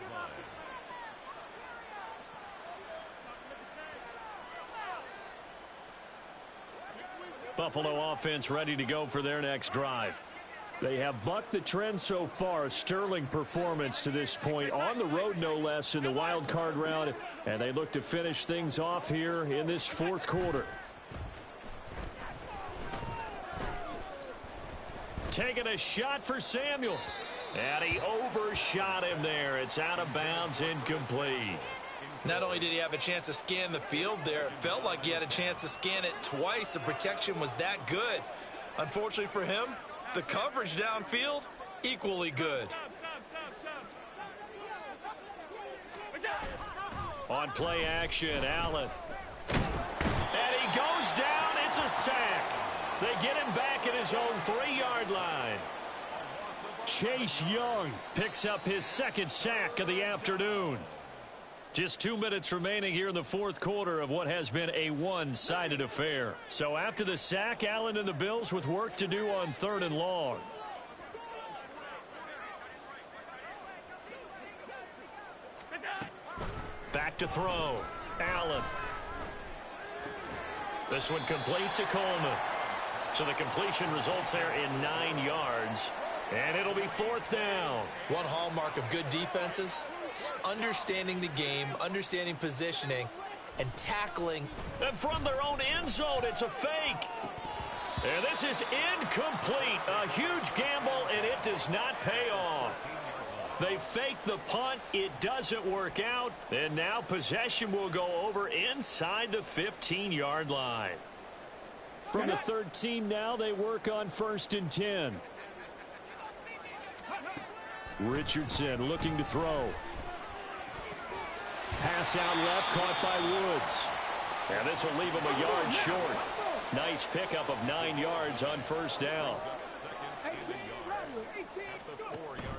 Buffalo offense ready to go for their next drive. They have bucked the trend so far. A sterling performance to this point on the road, no less, in the wild card round. And they look to finish things off here in this fourth quarter. Taking a shot for Samuel. And he overshot him there. It's out of bounds, incomplete. Not only did he have a chance to scan the field there, it felt like he had a chance to scan it twice. The protection was that good. Unfortunately for him, the coverage downfield, equally good. On play action, Allen. And he goes down. It's a sack. They get him back at his own 3-yard line. Chase Young picks up his second sack of the afternoon. Just 2 minutes remaining here in the fourth quarter of what has been a one-sided affair. So after the sack, Allen and the Bills with work to do on 3rd and long. Back to throw. Allen. This one complete to Coleman. So the completion results there in 9 yards. And it'll be 4th down. One hallmark of good defenses is understanding the game, understanding positioning, and tackling. And from their own end zone, it's a fake. And this is incomplete. A huge gamble, and it does not pay off. They fake the punt. It doesn't work out. And now possession will go over inside the 15-yard line. From the 13 now, they work on 1st and 10. Richardson looking to throw. Pass out left, caught by Woods. And this will leave him a yard short. Nice pickup of 9 yards on 1st down.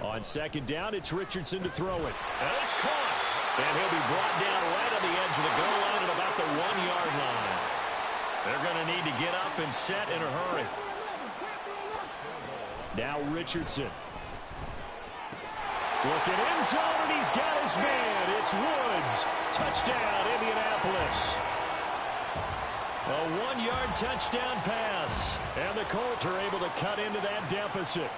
On 2nd down, it's Richardson to throw it. And it's caught. And he'll be brought down right on the edge of the goal line at about the 1-yard line. They're going to need to get up and set in a hurry. Now Richardson. Looking end zone, and he's got his man. It's Woods. Touchdown, Indianapolis. A 1-yard touchdown pass. And the Colts are able to cut into that deficit.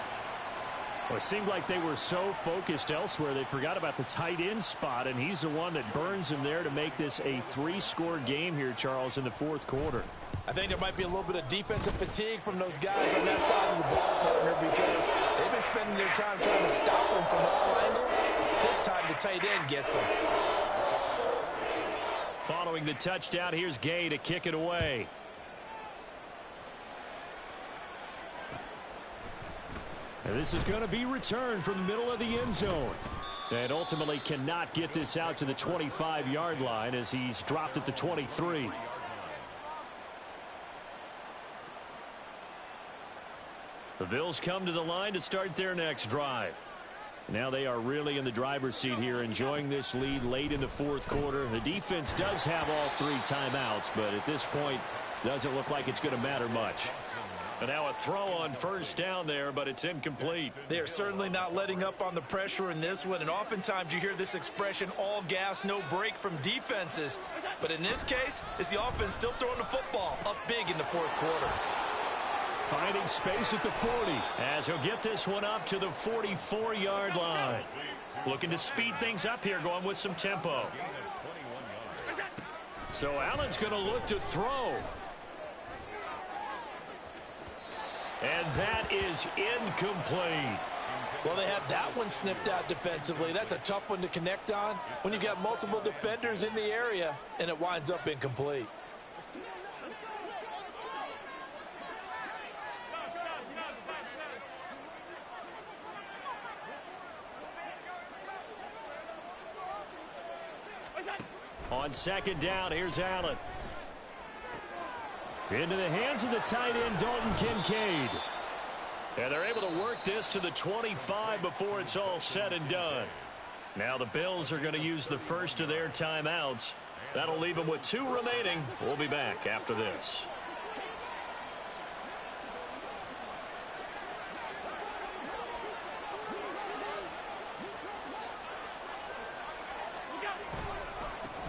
Well, it seemed like they were so focused elsewhere they forgot about the tight end spot, and he's the one that burns them there to make this a 3-score game here, Charles, in the fourth quarter. I think there might be a little bit of defensive fatigue from those guys on that side of the ball, partner, because they've been spending their time trying to stop them from all angles. This time the tight end gets them. Following the touchdown, here's Gay to kick it away. And this is going to be returned from the middle of the end zone. And ultimately cannot get this out to the 25-yard line as he's dropped at the 23. The Bills come to the line to start their next drive. Now they are really in the driver's seat here, enjoying this lead late in the fourth quarter. The defense does have all 3 timeouts, but at this point, doesn't look like it's going to matter much. And now a throw on 1st down there, but it's incomplete. They are certainly not letting up on the pressure in this one, and oftentimes you hear this expression, all gas, no break from defenses. But in this case, it's the offense still throwing the football up big in the fourth quarter. Finding space at the 40 as he'll get this one up to the 44-yard line. Looking to speed things up here, going with some tempo. So Allen's going to look to throw. And that is incomplete. Well, they have that one snipped out defensively. That's a tough one to connect on when you've got multiple defenders in the area, and it winds up incomplete. On 2nd down, here's Allen. Into the hands of the tight end, Dalton Kincaid. And they're able to work this to the 25 before it's all said and done. Now the Bills are going to use the first of their timeouts. That'll leave them with 2 remaining. We'll be back after this.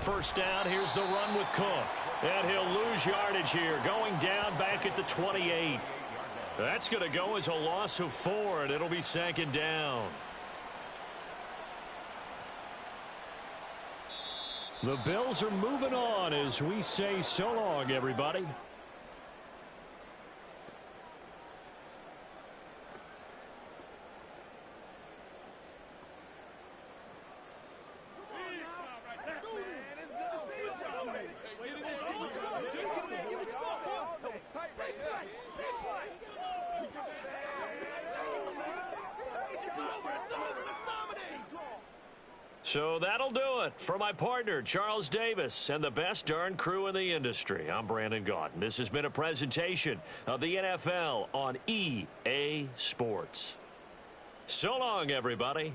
First down, here's the run with Cook. And he'll lose yardage here, going down back at the 28. That's going to go as a loss of 4, and it'll be 2nd down. The Bills are moving on as we say so long, everybody. So that'll do it for my partner, Charles Davis, and the best darn crew in the industry. I'm Brandon Gaudin. This has been a presentation of the NFL on EA Sports. So long, everybody.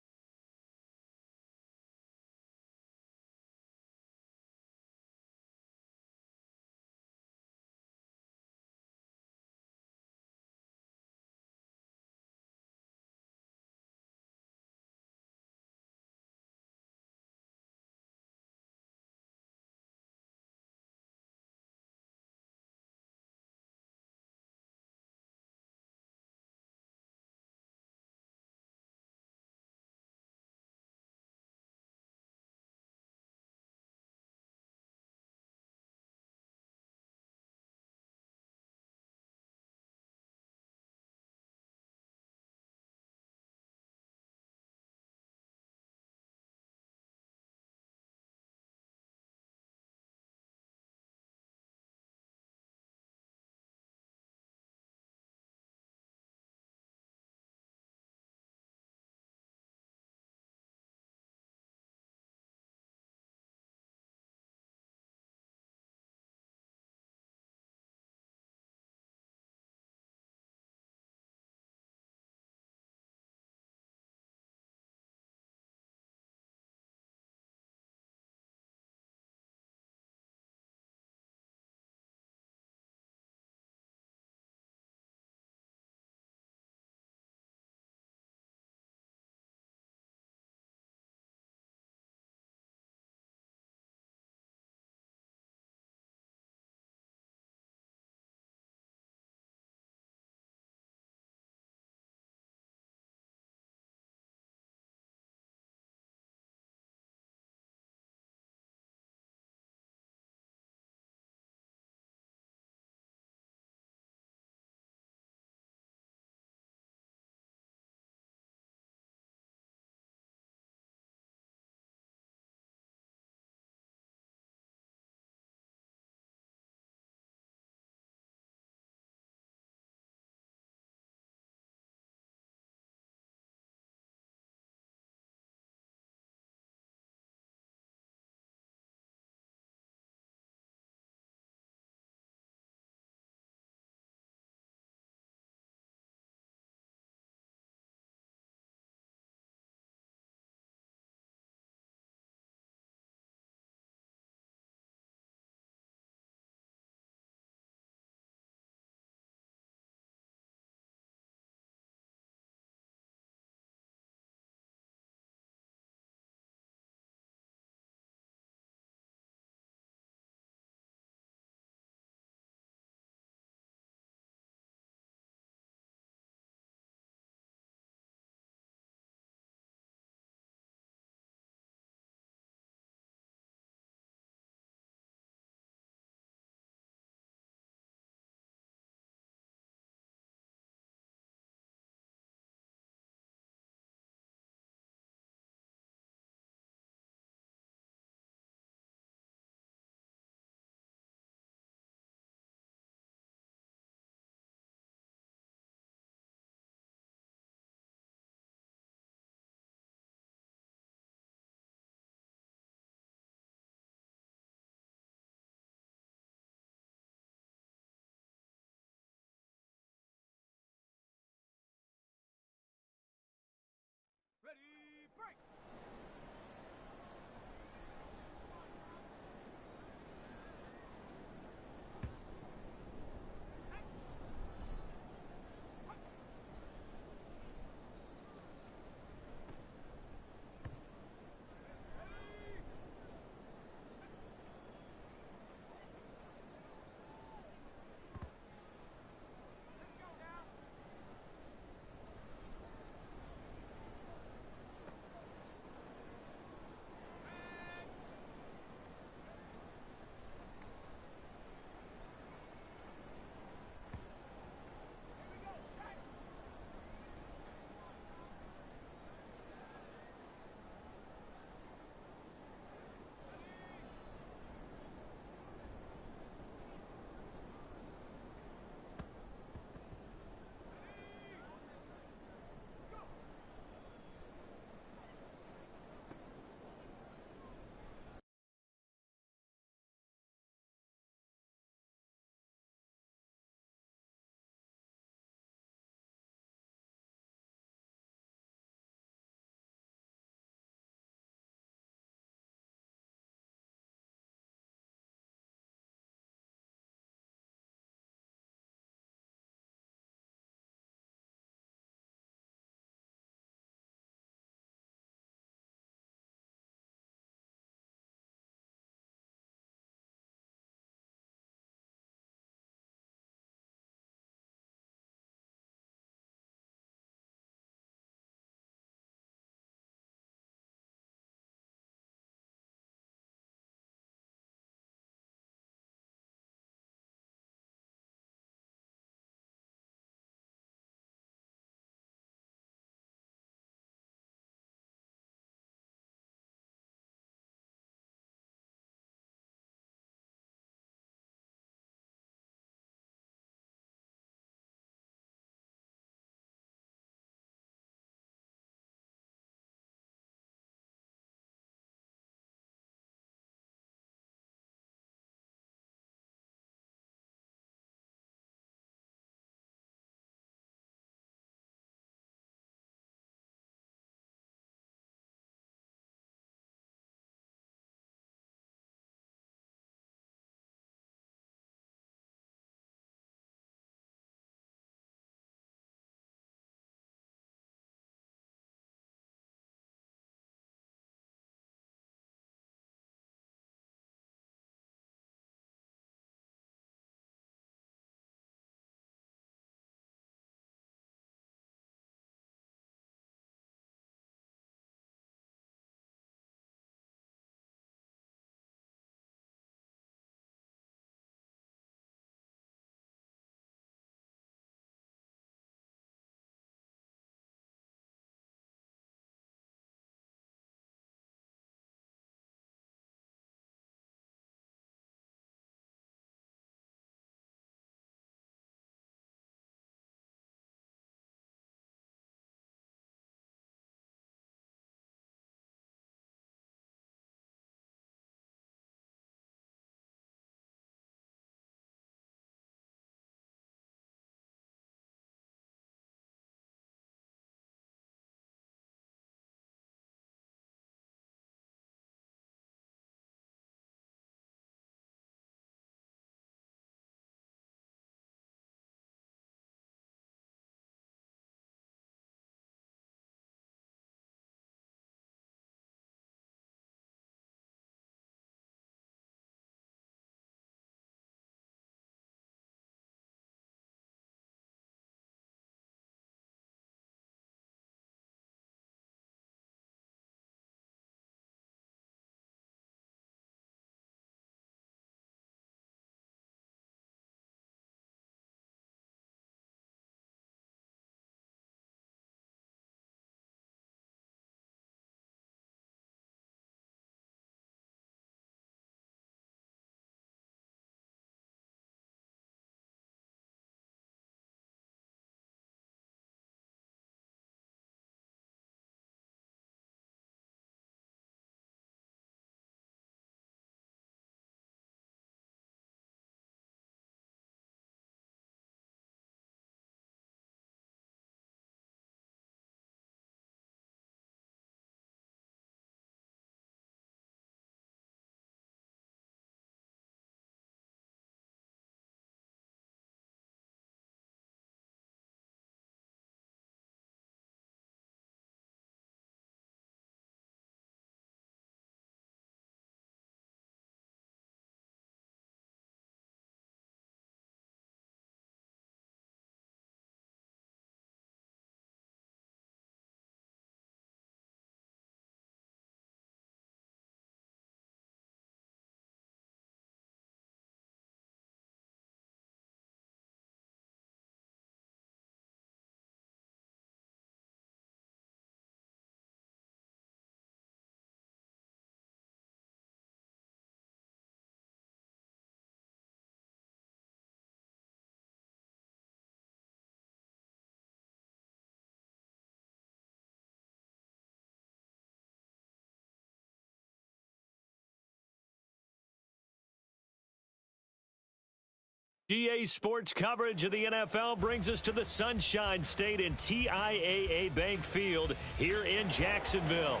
GA Sports coverage of the NFL brings us to the Sunshine State and TIAA Bank Field here in Jacksonville.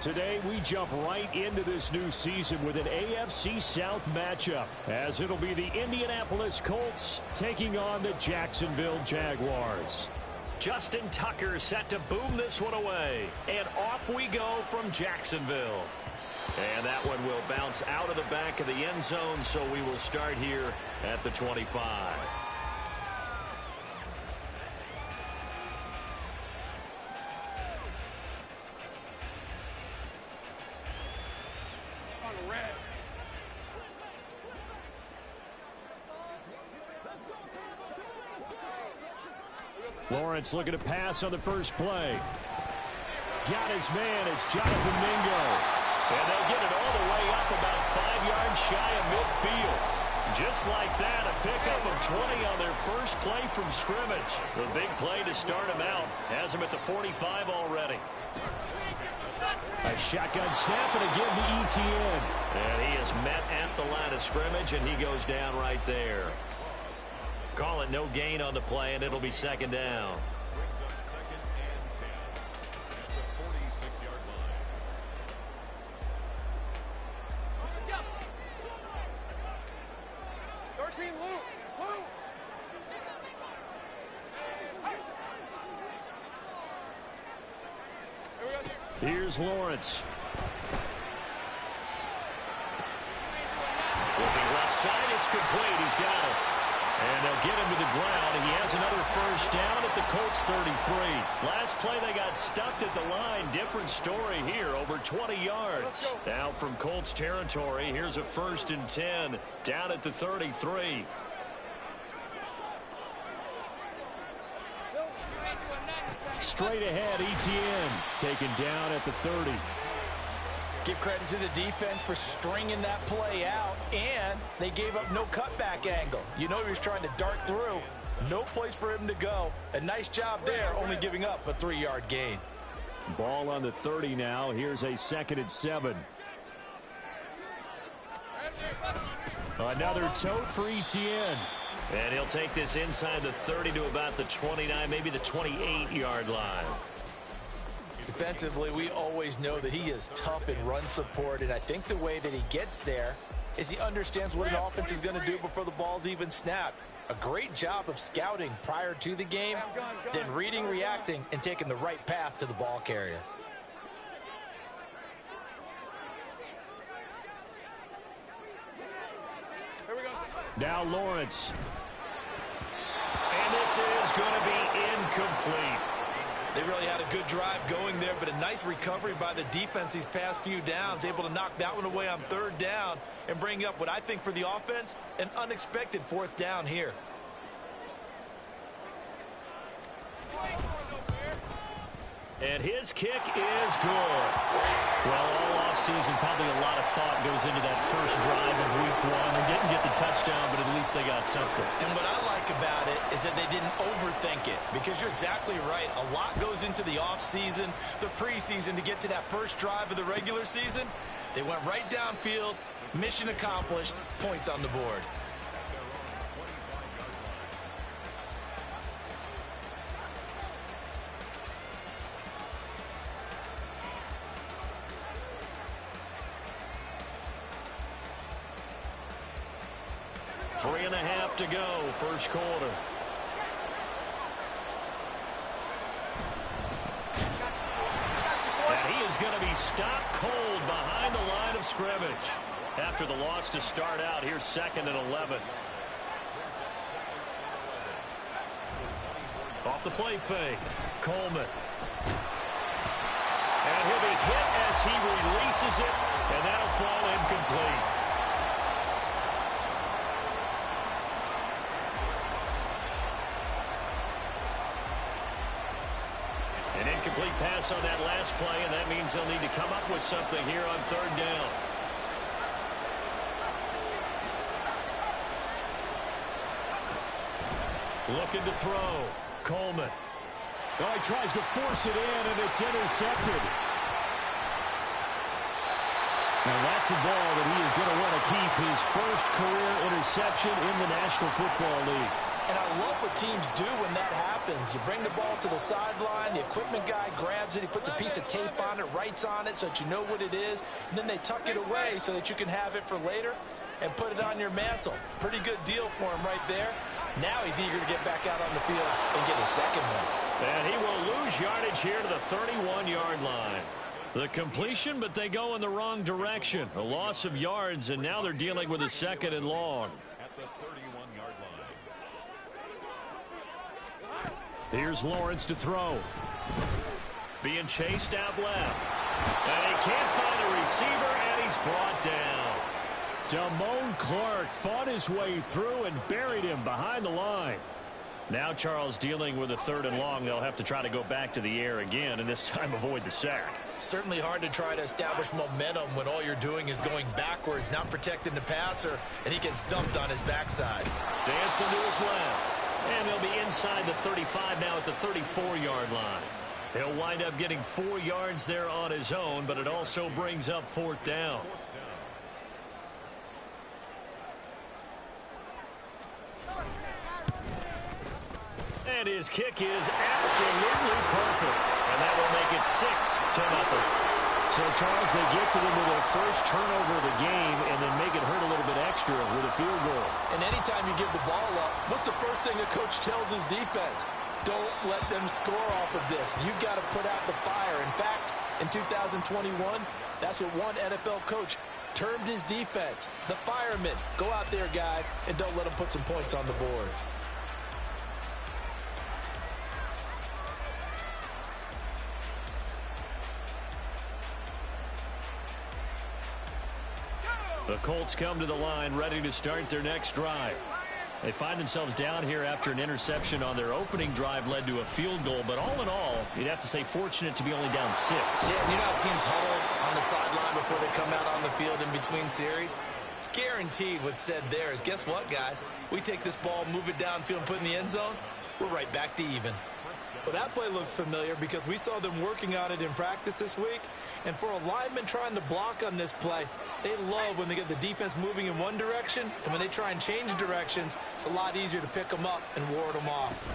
Today, we jump right into this new season with an AFC South matchup, as it'll be the Indianapolis Colts taking on the Jacksonville Jaguars. Justin Tucker set to boom this one away, and off we go from Jacksonville. And that one will bounce out of the back of the end zone, so we will start here at the 25. Lawrence looking to pass on the first play. Got his man. It's Jonathan Mingo. And they'll get it all the way up about 5 yards shy of midfield. Just like that, a pickup of 20 on their first play from scrimmage. The big play to start him out. Has him at the 45 already. A shotgun snap and again to Etienne. And he is met at the line of scrimmage, and he goes down right there. Call it no gain on the play, and it'll be second down. Brings up second and 10 at the 46-yard line. Here's Lawrence. Looking left side, it's complete. He's got it. And they'll get him to the ground, and he has another first down at the Colts 33. Last play, they got stuffed at the line. Different story here, over 20 yards. Now from Colts territory, here's a 1st and 10 down at the 33. Straight ahead, Etienne taken down at the 30. Give credit to the defense for stringing that play out, and they gave up no cutback angle. You know he was trying to dart through. No place for him to go. A nice job there, only giving up a 3-yard gain. Ball on the 30 now. Here's a 2nd and 7. Another tote for Etienne. And he'll take this inside the 30 to about the 29, maybe the 28-yard line. Defensively, we always know that he is tough in run support, and I think the way that he gets there is he understands what an offense is going to do before the ball's even snapped. A great job of scouting prior to the game, then reading, reacting, and taking the right path to the ball carrier. Now Lawrence. And this is going to be incomplete. They really had a good drive going there, but a nice recovery by the defense these past few downs, able to knock that one away on 3rd down and bring up what I think for the offense, an unexpected 4th down here. And his kick is good. Well, all offseason, probably a lot of thought goes into that first drive of week 1. They didn't get the touchdown, but at least they got something. And what I like about it is that they didn't overthink it, because you're exactly right. A lot goes into the offseason, the preseason, to get to that first drive of the regular season. They went right downfield, mission accomplished, points on the board. 3.5 to go, first quarter. And he is going to be stopped cold behind the line of scrimmage. After the loss to start out, here's 2nd and 11. Off the play fake, Coleman. And he'll be hit as he releases it, and that'll fall incomplete. An incomplete pass on that last play, and that means they'll need to come up with something here on 3rd down. Looking to throw. Coleman. Oh, he tries to force it in, and it's intercepted. Now that's a ball that he is going to want to keep, his first career interception in the National Football League. And I love what teams do when that happens. You bring the ball to the sideline, the equipment guy grabs it, he puts a piece of tape on it, writes on it so that you know what it is, and then they tuck it away so that you can have it for later and put it on your mantle. Pretty good deal for him right there. Now he's eager to get back out on the field and get his second one. And he will lose yardage here to the 31-yard line. The completion, but they go in the wrong direction. A loss of yards, and now they're dealing with a second and long. At the 31-yard line. Here's Lawrence to throw. Being chased out left. And he can't find a receiver, and he's brought down. Damone Clark fought his way through and buried him behind the line. Now Charles dealing with a third and long. They'll have to try to go back to the air again, and this time avoid the sack. Certainly hard to try to establish momentum when all you're doing is going backwards, not protecting the passer, and he gets dumped on his backside. Dancing to his left. And he'll be inside the 35 now at the 34-yard line. He'll wind up getting 4 yards there on his own, but it also brings up fourth down. And his kick is absolutely perfect. And that will make it 6-0. So, Charles, they get to them with their first turnover of the game and then make it hurt a little bit extra with a field goal. And anytime you give the ball up, what's the first thing a coach tells his defense? Don't let them score off of this. You've got to put out the fire. In fact, in 2021, that's what one NFL coach termed his defense. The firemen. Go out there, guys, and don't let them put some points on the board. The Colts come to the line ready to start their next drive. They find themselves down here after an interception on their opening drive led to a field goal. But all in all, you'd have to say fortunate to be only down 6. Yeah, you know how teams huddle on the sideline before they come out on the field in between series? Guaranteed what's said there is, guess what, guys? We take this ball, move it downfield, and put it in the end zone, we're right back to even. Well, that play looks familiar because we saw them working on it in practice this week. And for a lineman trying to block on this play, they love when they get the defense moving in one direction. And when they try and change directions, it's a lot easier to pick them up and ward them off.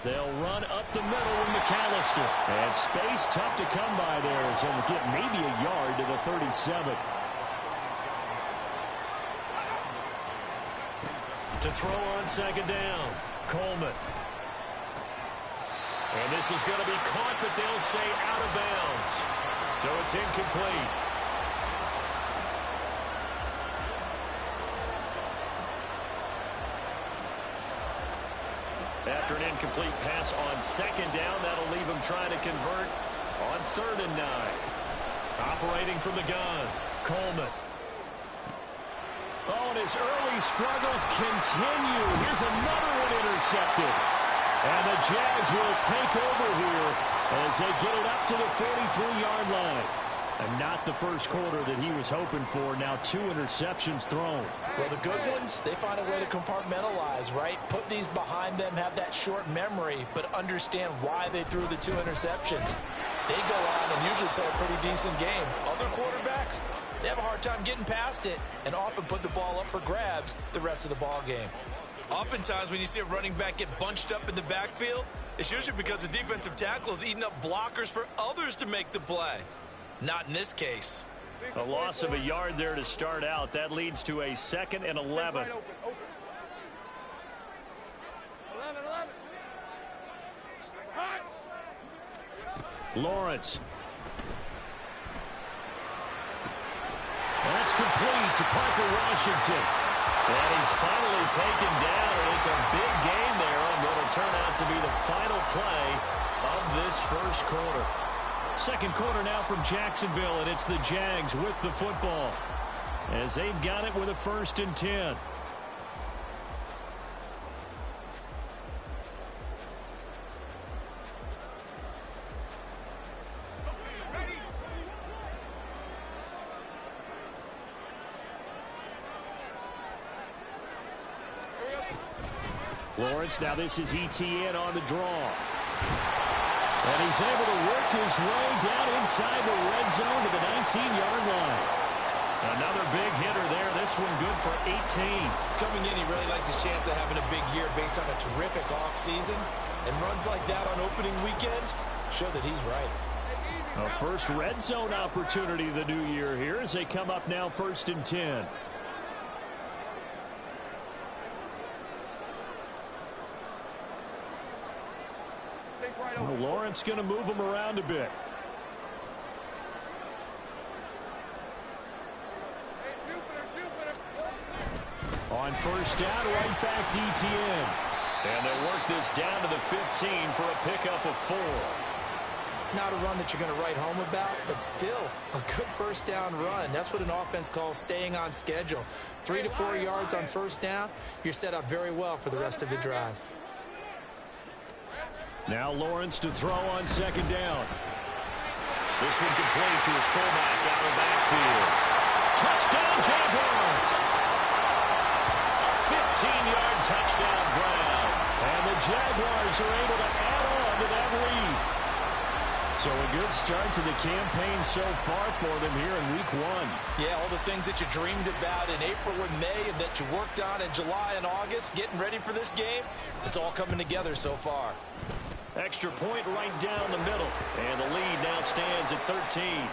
They'll run up the middle with McAllister. And space tough to come by there as he'll get maybe a yard to the 37. To throw on second down, Coleman. And this is going to be caught, but they'll say out of bounds. So it's incomplete. After an incomplete pass on second down, that'll leave him trying to convert on 3rd and 9. Operating from the gun, Coleman. Oh, and his early struggles continue. Here's another one intercepted. And the Jags will take over here as they get it up to the 43-yard line. And not the first quarter that he was hoping for. Now 2 interceptions thrown. Well, the good ones, they find a way to compartmentalize, right? Put these behind them, have that short memory, but understand why they threw the 2 interceptions. They go on and usually play a pretty decent game. Other quarterbacks, they have a hard time getting past it and often put the ball up for grabs the rest of the ball game. Oftentimes, when you see a running back get bunched up in the backfield, it's usually because the defensive tackle is eating up blockers for others to make the play. Not in this case. A loss of a yard there to start out. That leads to a 2nd and 11. 11. Lawrence. That's complete to Parker Washington. And he's finally taken down, and it's a big game there on what will turn out to be the final play of this first quarter. Second quarter now from Jacksonville, and it's the Jags with the football as they've got it with a 1st and 10. Lawrence, now this is ETN on the draw. And he's able to work his way down inside the red zone to the 19-yard line. Another big hitter there. This one good for 18. Coming in, he really liked his chance of having a big year based on a terrific offseason. And runs like that on opening weekend show that he's right. A first red zone opportunity the new year here as they come up now 1st and 10. Well, Lawrence going to move him around a bit. On first down, right back to Etienne. And they'll work this down to the 15 for a pickup of 4. Not a run that you're going to write home about, but still a good first down run. That's what an offense calls staying on schedule. 3 to 4 yards on first down, you're set up very well for the rest of the drive. Now Lawrence to throw on second down. This one complete to his fullback out of the backfield. Touchdown, Jaguars! 15-yard touchdown Brown. And the Jaguars are able to add on to that lead. So a good start to the campaign so far for them here in week 1. Yeah, all the things that you dreamed about in April and May and that you worked on in July and August, getting ready for this game, it's all coming together so far. Extra point right down the middle. And the lead now stands at 13.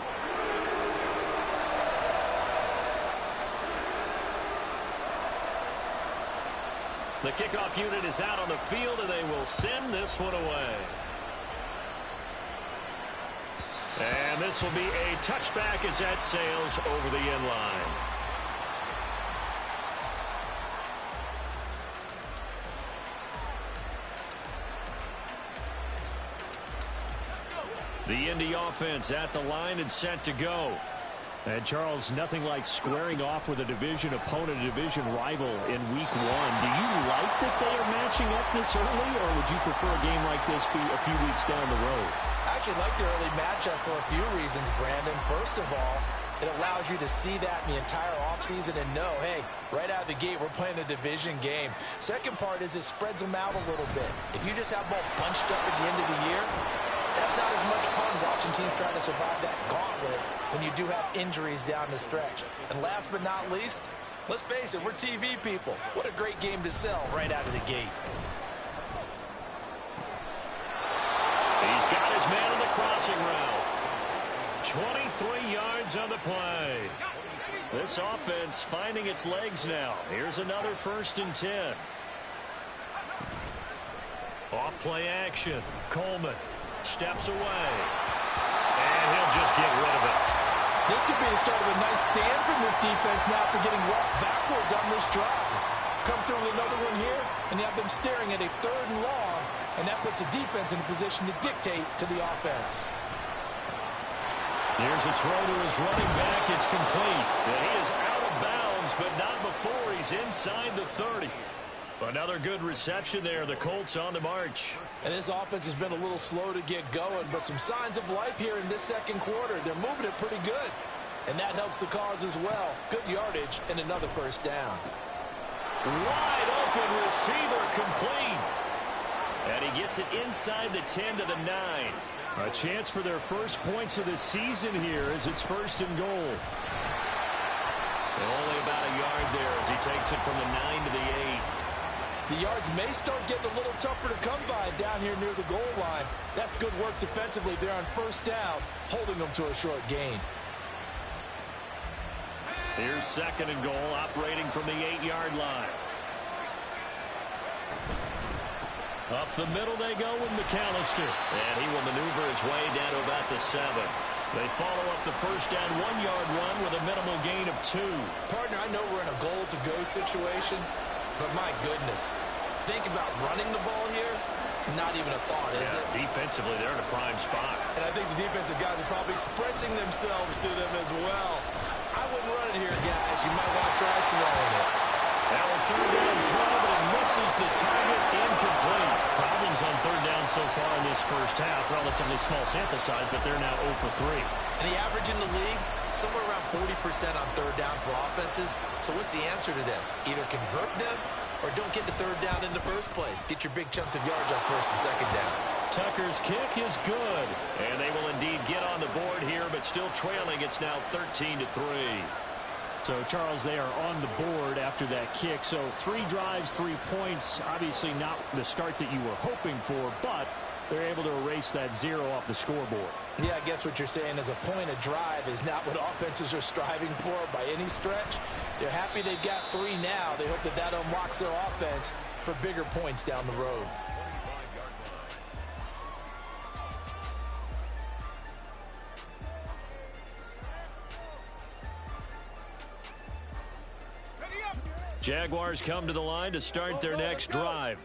The kickoff unit is out on the field, and they will send this one away. And this will be a touchback as that sails over the end line. The Indy offense at the line and set to go. And, Charles, nothing like squaring off with a division opponent, a division rival in week 1. Do you like that they are matching up this early, or would you prefer a game like this be a few weeks down the road? I actually like the early matchup for a few reasons, Brandon. First of all, it allows you to see that in the entire offseason and know, hey, right out of the gate, we're playing a division game. Second part is it spreads them out a little bit. If you just have them all bunched up at the end of the year, that's not as much fun watching teams try to survive that gauntlet when you do have injuries down the stretch. And last but not least, let's face it, we're TV people. What a great game to sell right out of the gate. He's got his man on the crossing route. 23 yards on the play. This offense finding its legs now. Here's another 1st and 10. Off play action. Coleman steps away. And he'll just get rid of it. This could be the start of a nice stand from this defense now for getting walked backwards on this drive. Come through with another one here, and you have them staring at a 3rd and long, and that puts the defense in a position to dictate to the offense. Here's a throw to his running back. It's complete. And he is out of bounds, but not before he's inside the 30. Another good reception there. The Colts on the march. And this offense has been a little slow to get going, but some signs of life here in this second quarter. They're moving it pretty good, and that helps the cause as well. Good yardage and another first down. Wide open receiver complete. And he gets it inside the 10 to the 9. A chance for their first points of the season here as it's 1st and goal. And only about a yard there as he takes it from the 9 to the 8. The yards may start getting a little tougher to come by down here near the goal line. That's good work defensively there on first down, holding them to a short gain. Here's 2nd and goal, operating from the 8-yard line. Up the middle they go with McAllister. And he will maneuver his way down to about the 7. They follow up the first down 1-yard run with a minimal gain of 2. Partner, I know we're in a goal-to-go situation, but my goodness, think about running the ball here. Not even a thought, is it? Defensively, they're in a prime spot. And I think the defensive guys are probably expressing themselves to them as well. I wouldn't run it here, guys. You might want to try throwing it. Now a 3rd down throw, but it misses the target. Incomplete. Problems on 3rd down so far in this first half. Relatively small sample size, but they're now 0 for 3. And the average in the league, somewhere around 40% on 3rd down for offenses. So what's the answer to this? Either convert them or don't get the 3rd down in the first place. Get your big chunks of yards on 1st and 2nd down. Tucker's kick is good. And they will indeed get on the board here, but still trailing. It's now 13 to 3. So, Charles, they are on the board after that kick. So 3 drives, 3 points. Obviously not the start that you were hoping for, but they're able to erase that 0 off the scoreboard. Yeah, I guess what you're saying is a point a drive is not what offenses are striving for by any stretch. They're happy they've got 3 now. They hope that that unlocks their offense for bigger points down the road. Jaguars come to the line to start their next drive.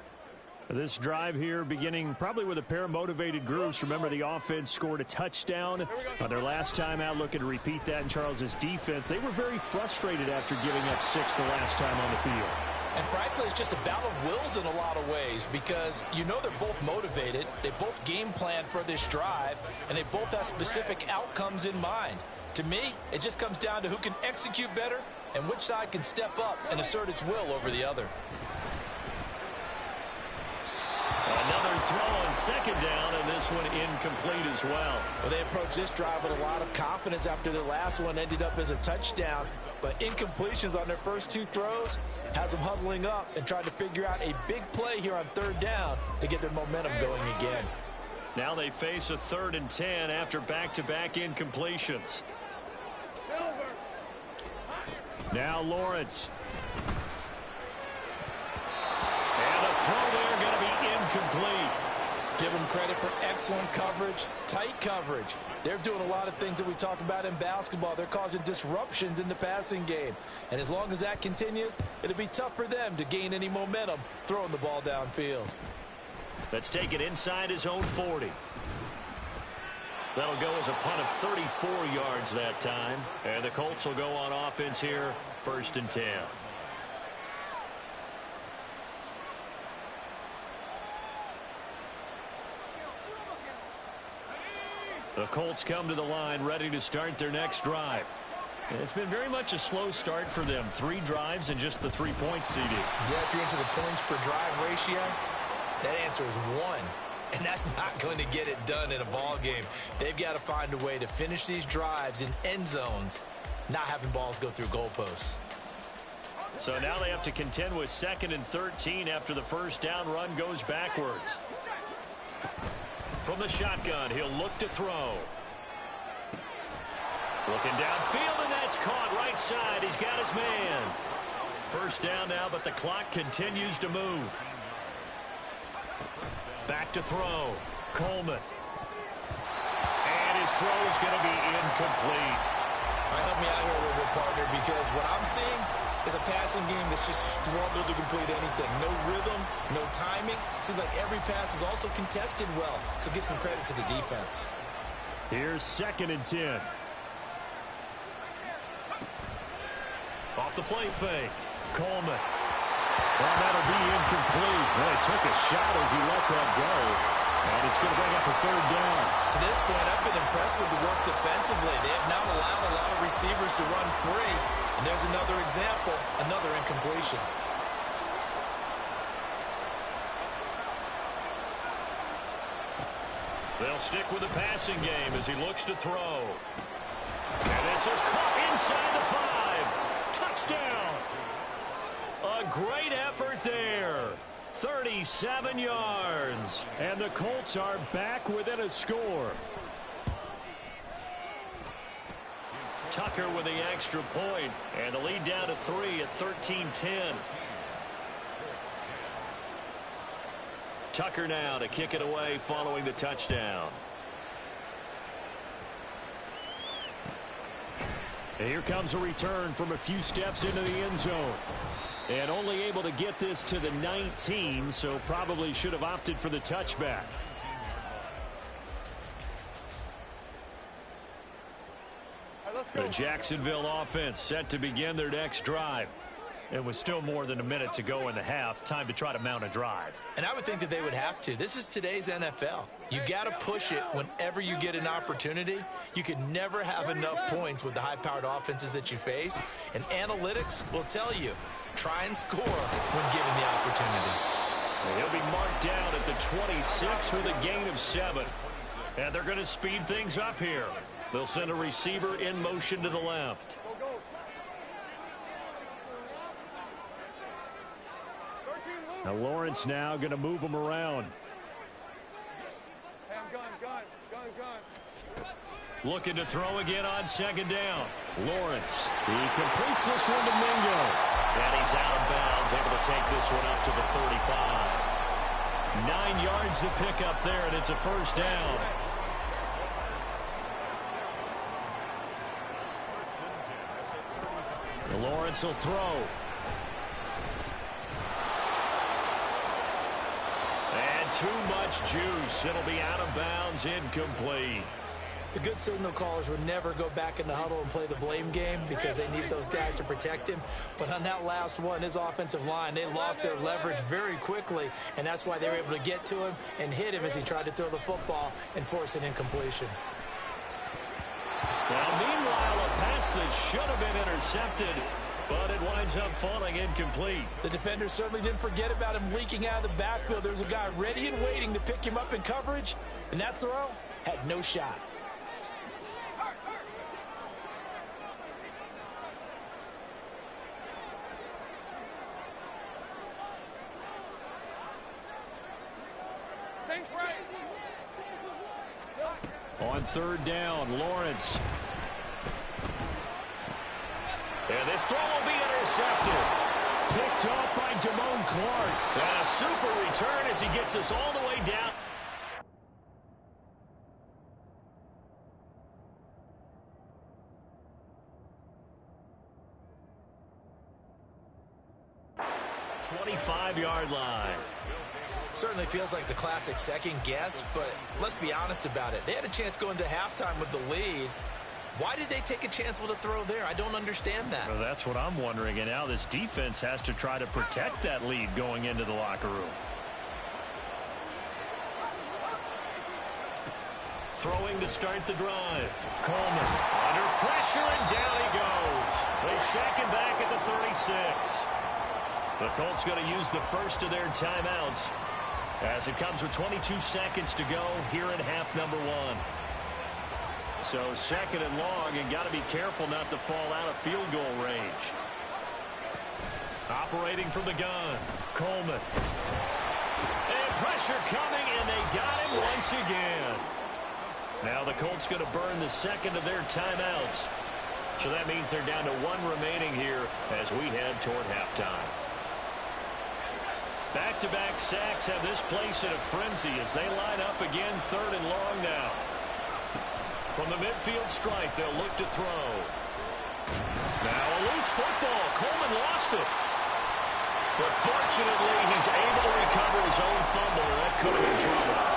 This drive here beginning probably with a pair of motivated groups. Remember, the offense scored a touchdown on their last time out, looking to repeat that in Charles's defense. They were very frustrated after giving up 6 the last time on the field. And frankly, it's just a battle of wills in a lot of ways because you know they're both motivated. They both game plan for this drive, and they both have specific outcomes in mind. To me, it just comes down to who can execute better and which side can step up and assert its will over the other. Another throw on second down, and this one incomplete as well. Well, they approached this drive with a lot of confidence after their last one ended up as a touchdown. But incompletions on their first 2 throws has them huddling up and trying to figure out a big play here on 3rd down to get their momentum going again. Now they face a 3rd and 10 after back-to-back incompletions. Now Lawrence. And the throw there going to be incomplete. Give them credit for excellent coverage, tight coverage. They're doing a lot of things that we talk about in basketball. They're causing disruptions in the passing game. And as long as that continues, it'll be tough for them to gain any momentum throwing the ball downfield. Let's take it inside his own 40. That'll go as a punt of 34 yards that time. And the Colts will go on offense here, 1st and 10. The Colts come to the line ready to start their next drive. And it's been very much a slow start for them. 3 drives and just the 3 points, CD. Yeah, if you're into the points per drive ratio, that answer is 1. And that's not going to get it done in a ball game. They've got to find a way to finish these drives in end zones, not having balls go through goalposts. So now they have to contend with 2nd and 13 after the first down run goes backwards. From the shotgun, he'll look to throw. Looking downfield, and that's caught right side. He's got his man. First down now, but the clock continues to move. Back to throw. Coleman. And his throw is going to be incomplete. All right, help me out here a little bit, partner, because what I'm seeing is a passing game that's just struggled to complete anything. No rhythm, no timing. Seems like every pass is also contested well, so give some credit to the defense. Here's 2nd and 10. Off the play fake. Coleman. Well, that'll be incomplete. Well, he took a shot as he let that go. And it's going to bring up a 3rd down. To this point, I've been impressed with the work defensively. They have not allowed a lot of receivers to run free. And there's another example, another incompletion. They'll stick with the passing game as he looks to throw. And this is caught inside the 5. Touchdown. A great effort there. 37 yards. And the Colts are back within a score. Tucker with the extra point. And the lead down to 3 at 13-10. Tucker now to kick it away following the touchdown. And here comes a return from a few steps into the end zone. And only able to get this to the 19, so probably should have opted for the touchback. The Jacksonville offense set to begin their next drive. And with still more than a minute to go in the half, time to try to mount a drive. And I would think that they would have to. This is today's NFL. You got to push it whenever you get an opportunity. You can never have enough points with the high-powered offenses that you face. And analytics will tell you, try and score when given the opportunity. He'll be marked down at the 26 with a gain of 7. And they're going to speed things up here. They'll send a receiver in motion to the left. Now Lawrence now going to move him around. Looking to throw again on second down. Lawrence, he completes this one to Mingo. And he's out of bounds, able to take this one up to the 35. 9 yards to pick up there, and it's a first down. Lawrence will throw. And too much juice. It'll be out of bounds, incomplete. The good signal callers would never go back in the huddle and play the blame game because they need those guys to protect him. But on that last one, his offensive line, they lost their leverage very quickly, and that's why they were able to get to him and hit him as he tried to throw the football and force an incompletion. Well, meanwhile, a pass that should have been intercepted, but it winds up falling incomplete. The defender certainly didn't forget about him leaking out of the backfield. There was a guy ready and waiting to pick him up in coverage, and that throw had no shot. On third down, Lawrence. And this throw will be intercepted. Picked off by Damone Clark. And a super return as he gets us all the way down. .25-yard line. Certainly feels like the classic second guess, but let's be honest about it. They had a chance going to halftime with the lead. Why did they take a chance with a throw there? I don't understand that. Well, that's what I'm wondering, and now this defense has to try to protect that lead going into the locker room. Throwing to start the drive. Coleman under pressure, and down he goes. They sack him back at the 36. The Colts going to use the first of their timeouts as it comes with 22 seconds to go here in half number one. So second and long, and got to be careful not to fall out of field goal range. Operating from the gun, Coleman. And pressure coming, and they got him once again. Now the Colts going to burn the second of their timeouts. So that means they're down to one remaining here as we head toward halftime. Back-to-back sacks have this place in a frenzy as they line up again third and long now. From the midfield stripe, they'll look to throw. Now a loose football. Coleman lost it. But fortunately, he's able to recover his own fumble. That could have been trouble.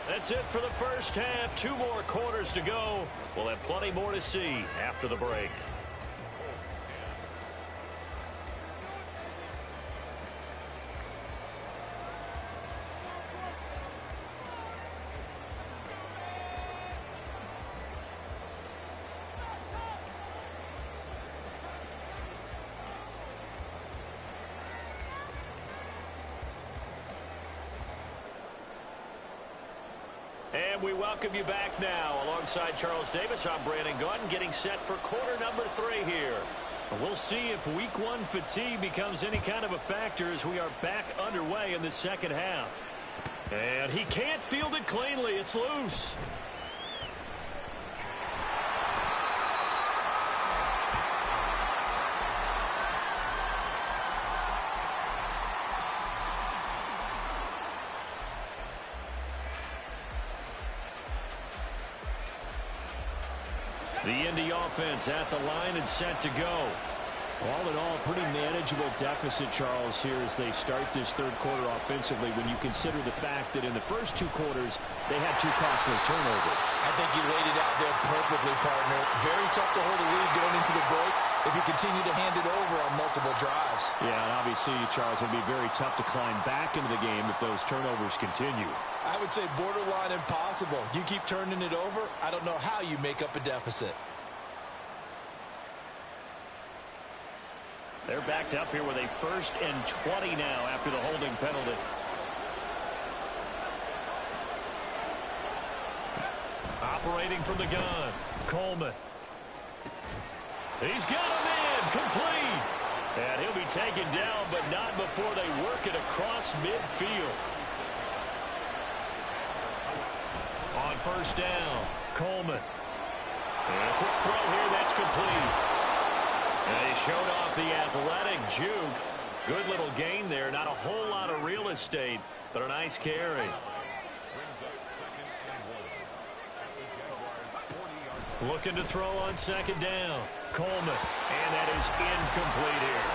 That's it for the first half. 2 more quarters to go. We'll have plenty more to see after the break. And we welcome you back now. Alongside Charles Davis, I'm Brandon Gaudin, getting set for quarter number 3 here. We'll see if week 1 fatigue becomes any kind of a factor as we are back underway in the second half. And he can't field it cleanly. It's loose. The Indy offense at the line and set to go. All in all, pretty manageable deficit, Charles, here as they start this third quarter offensively when you consider the fact that in the first 2 quarters, they had 2 costly turnovers. I think you laid it out there perfectly, partner. Very tough to hold a lead going into the break if you continue to hand it over on multiple drives. Yeah, and obviously, Charles, it would be very tough to climb back into the game if those turnovers continue. I would say borderline impossible. You keep turning it over, I don't know how you make up a deficit. They're backed up here with a 1st and 20 now after the holding penalty. operating from the gun. Coleman. He's got him in. Complete. And he'll be taken down, but not before they work it across midfield. On first down, Coleman. And a quick throw here, that's complete. And he showed off the athletic juke. Good little gain there. Not a whole lot of real estate, but a nice carry. Looking to throw on second down. Coleman. And that is incomplete here.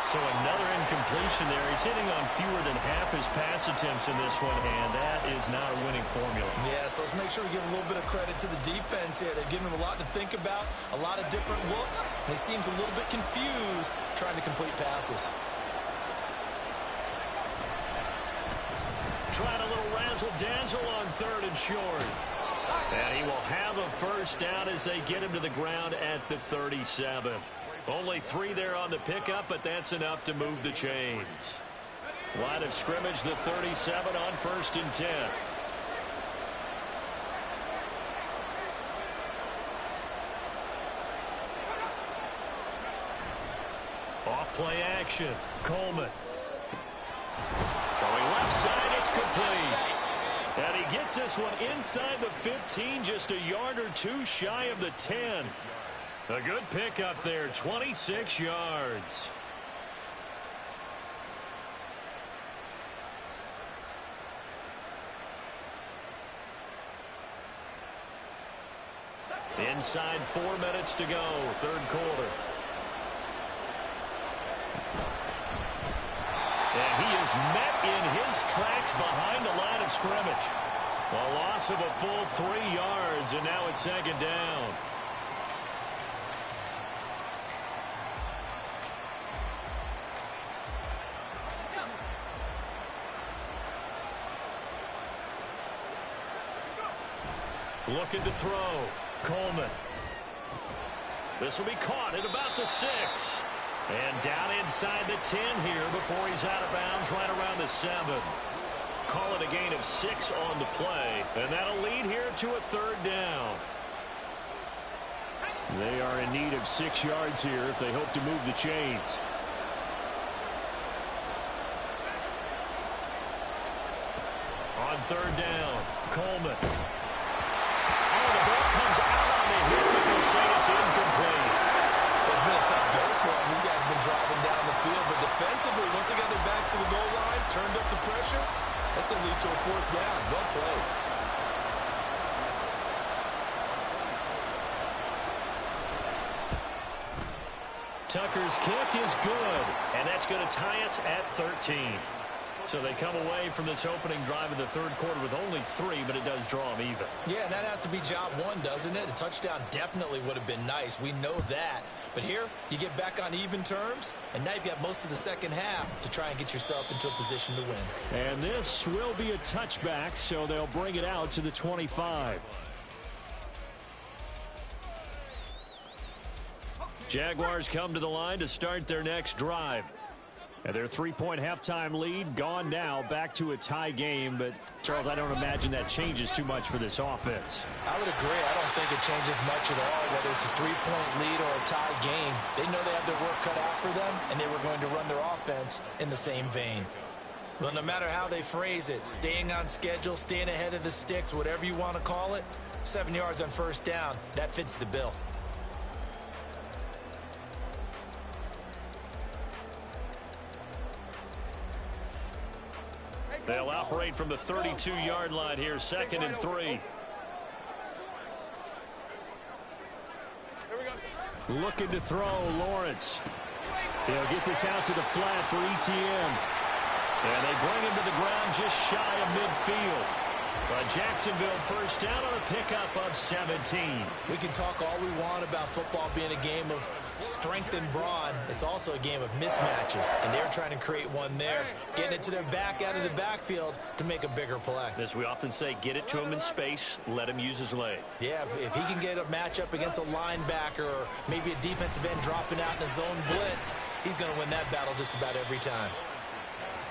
So another incompletion there. He's hitting on fewer than half his pass attempts in this one, and that is not a winning formula. Yeah, so let's make sure we give a little bit of credit to the defense here. They're giving him a lot to think about, a lot of different looks, and he seems a little bit confused trying to complete passes. Trying a little razzle-dazzle on third and short. And he will have a first down as they get him to the ground at the 37. Only 3 there on the pickup, but that's enough to move the chains. Line of scrimmage, the 37 on first and 10. Off play action. Coleman. Throwing left side, it's complete. And he gets this one inside the 15, just a yard or 2 shy of the 10. A good pickup there, 26 yards. Inside 4 minutes to go, third quarter. And he is met in his tracks behind the line of scrimmage. A loss of a full 3 yards, and now it's second down. Looking to throw. Coleman. This will be caught at about the 6. And down inside the 10 here before he's out of bounds right around the 7. Call it a gain of 6 on the play. And that'll lead here to a third down. They are in need of 6 yards here if they hope to move the chains. On third down, Coleman. Oh, the ball comes out on the hit, but they'll say it's incomplete. It's been a tough go for him. These guys have been driving down the field, but defensively, once they got their backs to the goal line, turned up the pressure, that's going to lead to a fourth down. Well played. Tucker's kick is good, and that's going to tie us at 13. So they come away from this opening drive in the third quarter with only 3, but it does draw them even. Yeah, and that has to be job 1, doesn't it? A touchdown definitely would have been nice. We know that. But here, you get back on even terms, and now you've got most of the second half to try and get yourself into a position to win. And this will be a touchback, so they'll bring it out to the 25. Jaguars come to the line to start their next drive. And their 3-point halftime lead gone now, back to a tie game. But, Charles, I don't imagine that changes too much for this offense. I would agree. I don't think it changes much at all, whether it's a 3-point lead or a tie game. They know they have their work cut out for them, and they were going to run their offense in the same vein. Well, no matter how they phrase it, staying on schedule, staying ahead of the sticks, whatever you want to call it, 7 yards on first down, that fits the bill. They'll operate from the 32-yard line here, 2nd and 3. Looking to throw, Lawrence. They'll get this out to the flat for ETN. And they bring him to the ground just shy of midfield. Jacksonville first down on a pickup of 17. We can talk all we want about football being a game of strength and brawn. It's also a game of mismatches, and they're trying to create one there, getting it to their back out of the backfield to make a bigger play. As we often say, get it to him in space, let him use his leg. Yeah, if he can get a matchup against a linebacker or maybe a defensive end dropping out in a zone blitz, he's going to win that battle just about every time.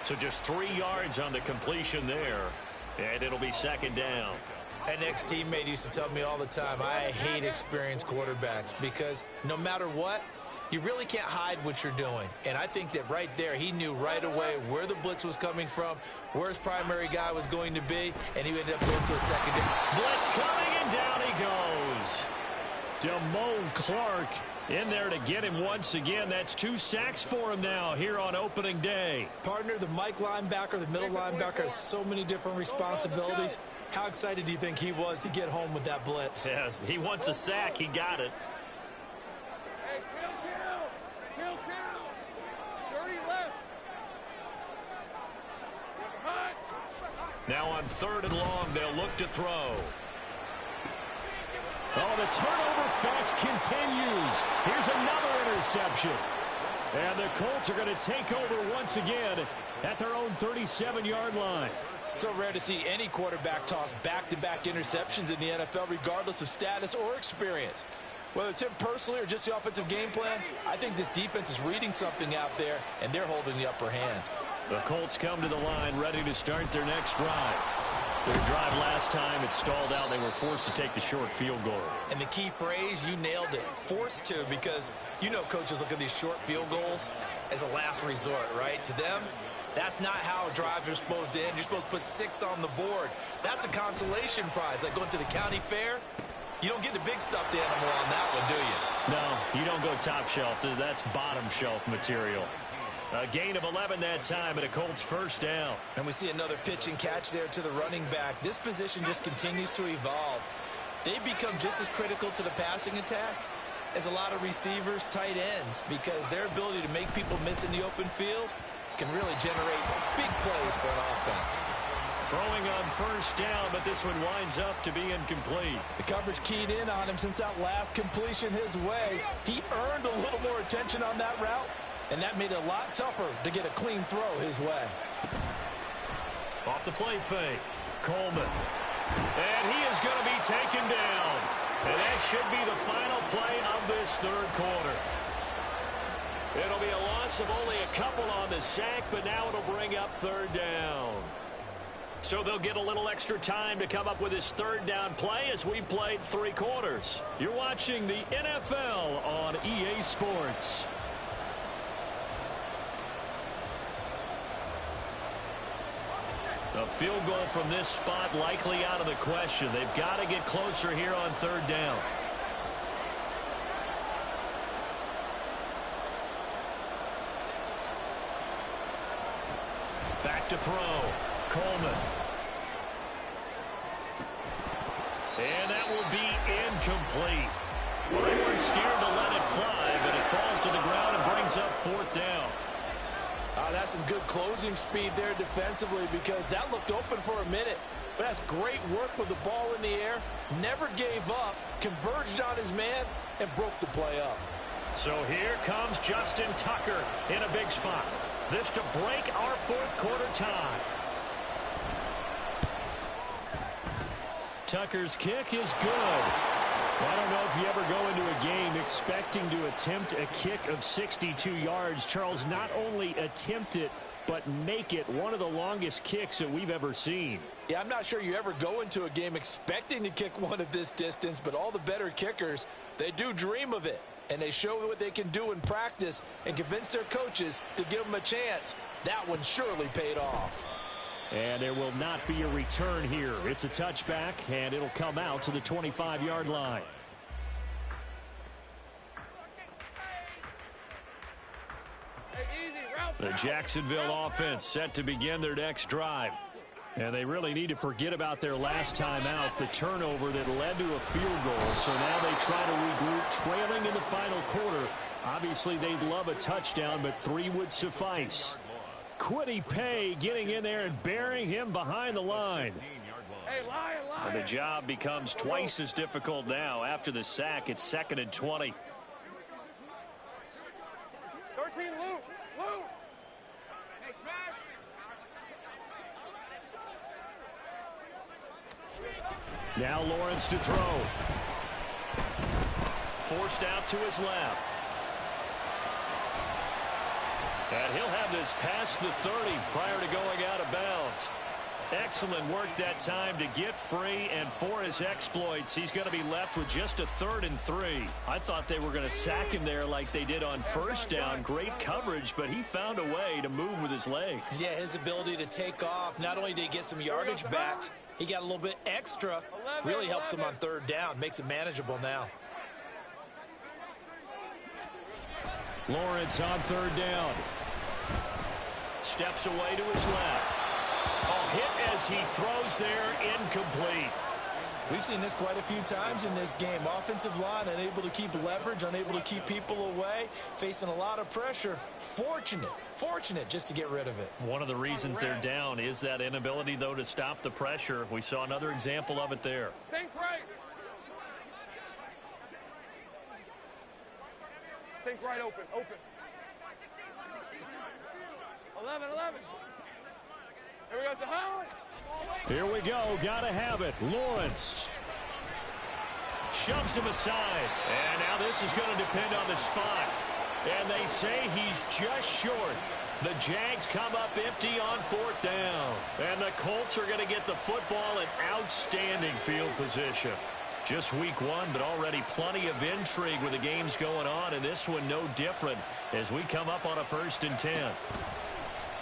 So just 3 yards on the completion there. And it'll be second down. An ex-teammate used to tell me all the time, I hate experienced quarterbacks because no matter what, you really can't hide what you're doing. And I think that right there, he knew right away where the blitz was coming from, where his primary guy was going to be, and he ended up going to a secondary. Blitz coming, and down he goes. Damone Clark in there to get him once again. That's 2 sacks for him now here on opening day. Partner, the Mike linebacker, the middle linebacker has so many different responsibilities. How excited do you think he was to get home with that blitz? Yeah, he wants a sack. He got it. Kill. 30 left. Now on 3rd and long, they'll look to throw. Oh, the turnover fest continues. Here's another interception. And the Colts are going to take over once again at their own 37-yard line. So rare to see any quarterback toss back-to-back interceptions in the NFL, regardless of status or experience. Whether it's him personally or just the offensive game plan, I think this defense is reading something out there, and they're holding the upper hand. The Colts come to the line ready to start their next drive. Their drive last time, it stalled out. They were forced to take the short field goal. And the key phrase, you nailed it, forced to, because you know coaches look at these short field goals as a last resort, right? To them, that's not how drives are supposed to end. You're supposed to put 6 on the board. That's a consolation prize, like going to the county fair. You don't get the big stuffed animal on that one, do you? No, you don't go top shelf. That's bottom shelf material. A gain of 11 that time, and a Colts first down. And we see another pitch and catch there to the running back. This position just continues to evolve. They become just as critical to the passing attack as a lot of receivers, tight ends, because their ability to make people miss in the open field can really generate big plays for an offense. Throwing on first down, but this one winds up to be incomplete. The coverage keyed in on him since that last completion his way. He earned a little more attention on that route, and that made it a lot tougher to get a clean throw his way. Off the play fake, Coleman. And he is going to be taken down. And that should be the final play of this 3rd quarter. It'll be a loss of only a couple on the sack, but now it'll bring up 3rd down. So they'll get a little extra time to come up with this 3rd down play as we've played 3 quarters. You're watching the NFL on EA Sports. A field goal from this spot likely out of the question. They've got to get closer here on 3rd down. Back to throw. Coleman. And that will be incomplete. Well, they weren't scared to let it fly, but it falls to the ground and brings up 4th down. That's some good closing speed there defensively, because that looked open for a minute. But that's great work with the ball in the air. Never gave up, converged on his man, and broke the play up. So here comes Justin Tucker in a big spot. This to break our 4th quarter tie. Tucker's kick is good. Well, I don't know if you ever go into a game expecting to attempt a kick of 62 yards. Charles, not only attempt it, but make it one of the longest kicks that we've ever seen. Yeah, I'm not sure you ever go into a game expecting to kick one of this distance, but all the better kickers, they do dream of it. And they show what they can do in practice and convince their coaches to give them a chance. That one surely paid off. And there will not be a return here. It's a touchback, and it'll come out to the 25-yard line. The Jacksonville offense set to begin their next drive. And they really need to forget about their last time out, the turnover that led to a field goal. So now they try to regroup, trailing in the final quarter. Obviously, they'd love a touchdown, but 3 would suffice. Kwity Paye getting in there and burying him behind the line. Hey, lion. And the job becomes twice as difficult now. After the sack, it's 2nd and 20. 13, Luke. Hey, smash. Now Lawrence to throw. Forced out to his left. And he'll have this past the 30 prior to going out of bounds. Excellent work that time to get free, and for his exploits, he's going to be left with just a 3rd and 3. I thought they were going to sack him there like they did on first down. Great coverage, but he found a way to move with his legs. Yeah, his ability to take off, not only did he get some yardage back, he got a little bit extra. Really helps him on 3rd down, makes it manageable now. Lawrence on 3rd down. Steps away to his left. Hit as he throws there, incomplete. We've seen this quite a few times in this game. Offensive line unable to keep leverage, unable to keep people away, facing a lot of pressure. Fortunate just to get rid of it. One of the reasons they're down is that inability, though, to stop the pressure. We saw another example of it there. Think right. Think right open. 11. Here we go. Gotta have it. Lawrence shoves him aside. And now this is going to depend on the spot. And they say he's just short. The Jags come up empty on 4th down. And the Colts are going to get the football in outstanding field position. Just week 1, but already plenty of intrigue with the games going on. And this one no different as we come up on a 1st and 10.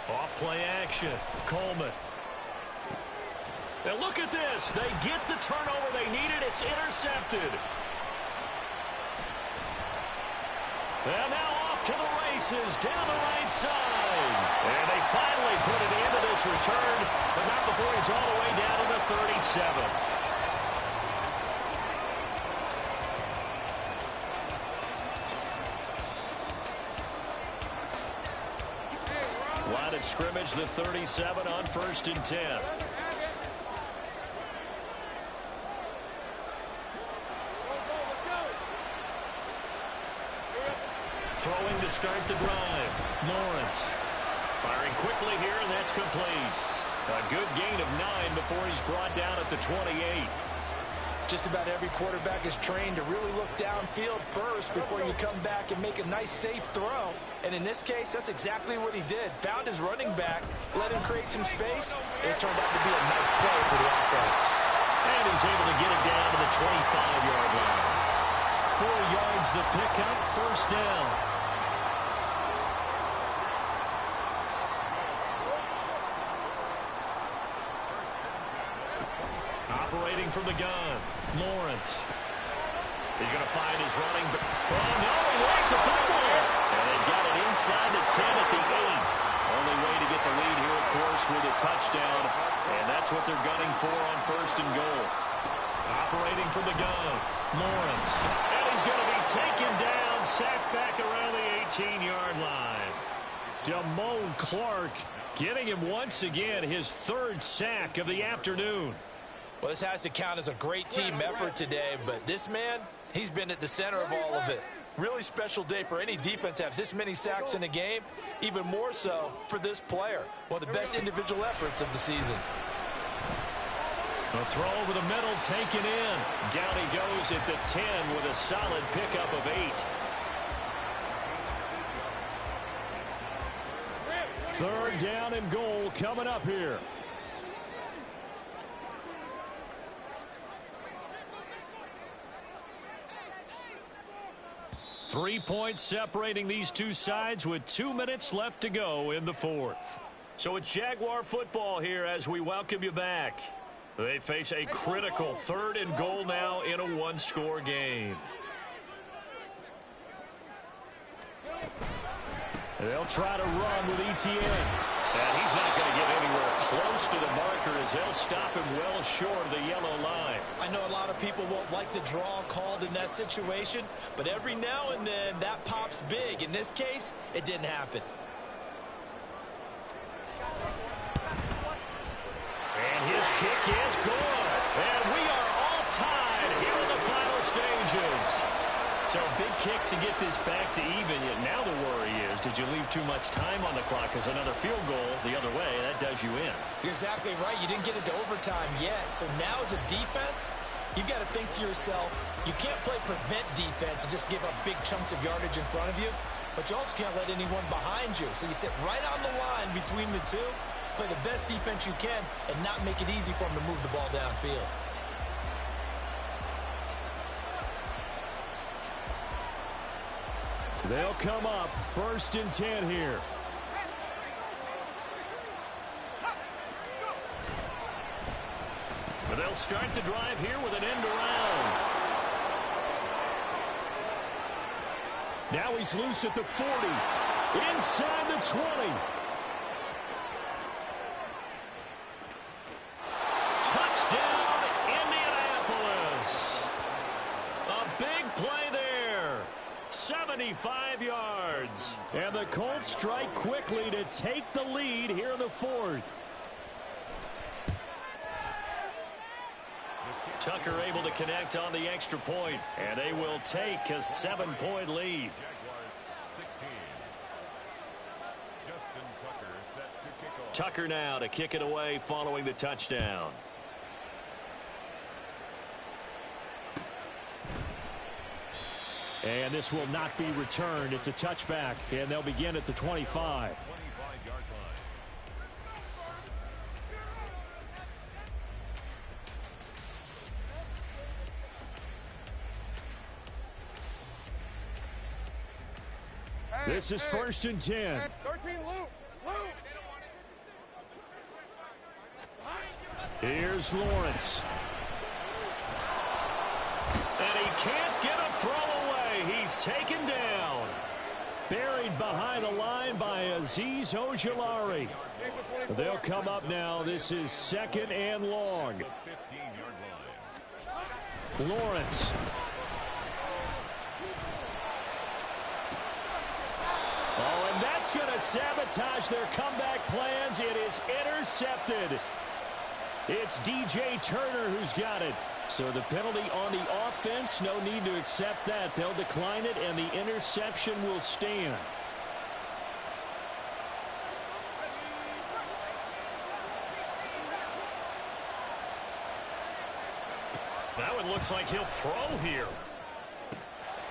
Off play action. Coleman. Now look at this. They get the turnover they needed. It's intercepted. And now off to the races down the right side. And they finally put an end to this return, but not before he's all the way down to the 37. Line of scrimmage, the 37 on 1st and 10. Throwing to start the drive. Lawrence firing quickly here, and that's complete. A good gain of 9 before he's brought down at the 28. Just about every quarterback is trained to really look downfield first before you come back and make a nice, safe throw. And in this case, that's exactly what he did. Found his running back, let him create some space, and it turned out to be a nice play for the offense. And he's able to get it down to the 25-yard line. 4 yards the pickup, 1st down. Operating from the gun, Lawrence. He's going to find his running back. Oh, no, he lost the football. And they've got it inside the 10 at the 8. Only way to get the lead here, of course, with a touchdown. And that's what they're gunning for on 1st and goal. Operating from the gun, Lawrence. And he's going to be taken down, sacked back around the 18-yard line. Damone Clark getting him once again his 3rd sack of the afternoon. Well, this has to count as a great team effort today, but this man, he's been at the center of all of it. Really special day for any defense to have this many sacks in a game, even more so for this player. One of the best individual efforts of the season. A throw over the middle, taken in. Down he goes at the 10 with a solid pickup of 8. 3rd down and goal coming up here. Three points separating these two sides with 2 minutes left to go in the 4th. So it's Jaguar football here as we welcome you back. They face a critical 3rd and goal now in a 1-score game. They'll try to run with Etienne. And he's not going to get anywhere close to the marker as they'll stop him well short of the yellow line. I know a lot of people won't like the draw called in that situation, but every now and then that pops big. In this case, it didn't happen. And his kick is good. And we are all tied here in the final stages. So a big kick to get this back to even. Yet now the worry is, did you leave too much time on the clock? Because another field goal the other way, that does you in. You're exactly right. You didn't get it to overtime yet. So now as a defense, you've got to think to yourself, you can't play prevent defense and just give up big chunks of yardage in front of you. But you also can't let anyone behind you. So you sit right on the line between the two. play the best defense you can and not make it easy for them to move the ball downfield. They'll come up 1st and 10 here. But they'll start the drive here with an end around. Now he's loose at the 40. Inside the 20. Touchdown, Indianapolis. A big play there. 75 yards. And the Colts strike quickly to take the lead here in the 4th. Tucker able to connect on the extra point, and they will take a 7-point lead. Tucker now to kick it away following the touchdown. And this will not be returned. It's a touchback, and they'll begin at the 25. This is 1st and 10. 13, Luke. Here's Lawrence. And he can't get a throw away. He's taken down. Buried behind the line by Azeez Ojulari. They'll come up now. This is 2nd and long. Lawrence. Oh, and that's going to sabotage their comeback plans. It is intercepted. It's DJ Turner who's got it. So the penalty on the offense, no need to accept that. They'll decline it, and the interception will stand. That one looks like he'll throw here.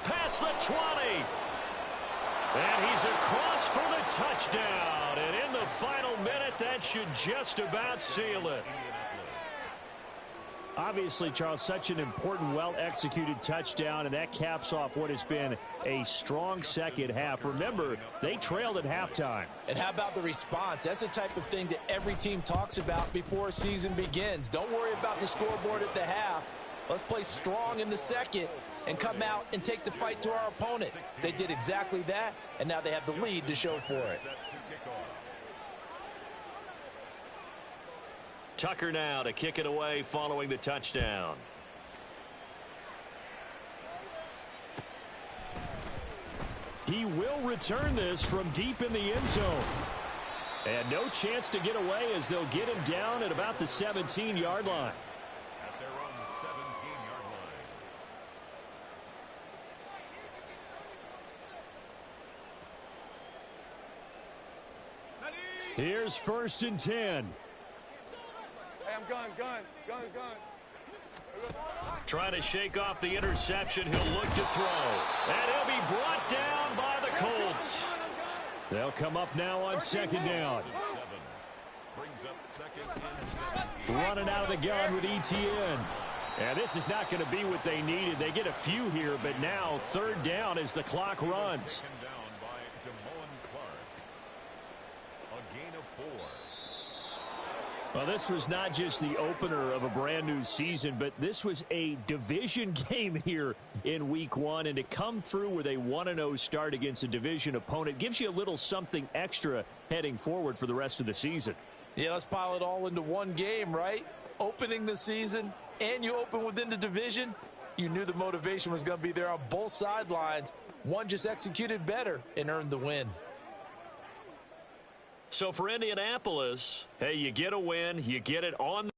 Past the 20. And he's across for the touchdown. And in the final minute, that should just about seal it. Obviously, Charles, such an important, well-executed touchdown, and that caps off what has been a strong second half. Remember, they trailed at halftime. And how about the response? That's the type of thing that every team talks about before a season begins. Don't worry about the scoreboard at the half. Let's play strong in the second and come out and take the fight to our opponent. They did exactly that, and now they have the lead to show for it. Tucker now to kick it away following the touchdown. He will return this from deep in the end zone. And no chance to get away as they'll get him down at about the 17-yard line. At their own 17-yard line. Here's 1st and 10. Hey, I'm gun. Trying to shake off the interception. He'll look to throw. And he'll be brought down by the Colts. They'll come up now on 2nd down. Brings up 2nd and 17. Running out of the gun with Etienne. And this is not going to be what they needed. They get a few here, but now 3rd down as the clock runs. Taken down by Damone Clark. A gain of 4. Well, this was not just the opener of a brand new season, but this was a division game here in week 1. And to come through with a 1-0 start against a division opponent gives you a little something extra heading forward for the rest of the season. Yeah, let's pile it all into one game, right? Opening the season, and you open within the division. You knew the motivation was going to be there on both sidelines. One just executed better and earned the win. So for Indianapolis, hey, you get a win, you get it on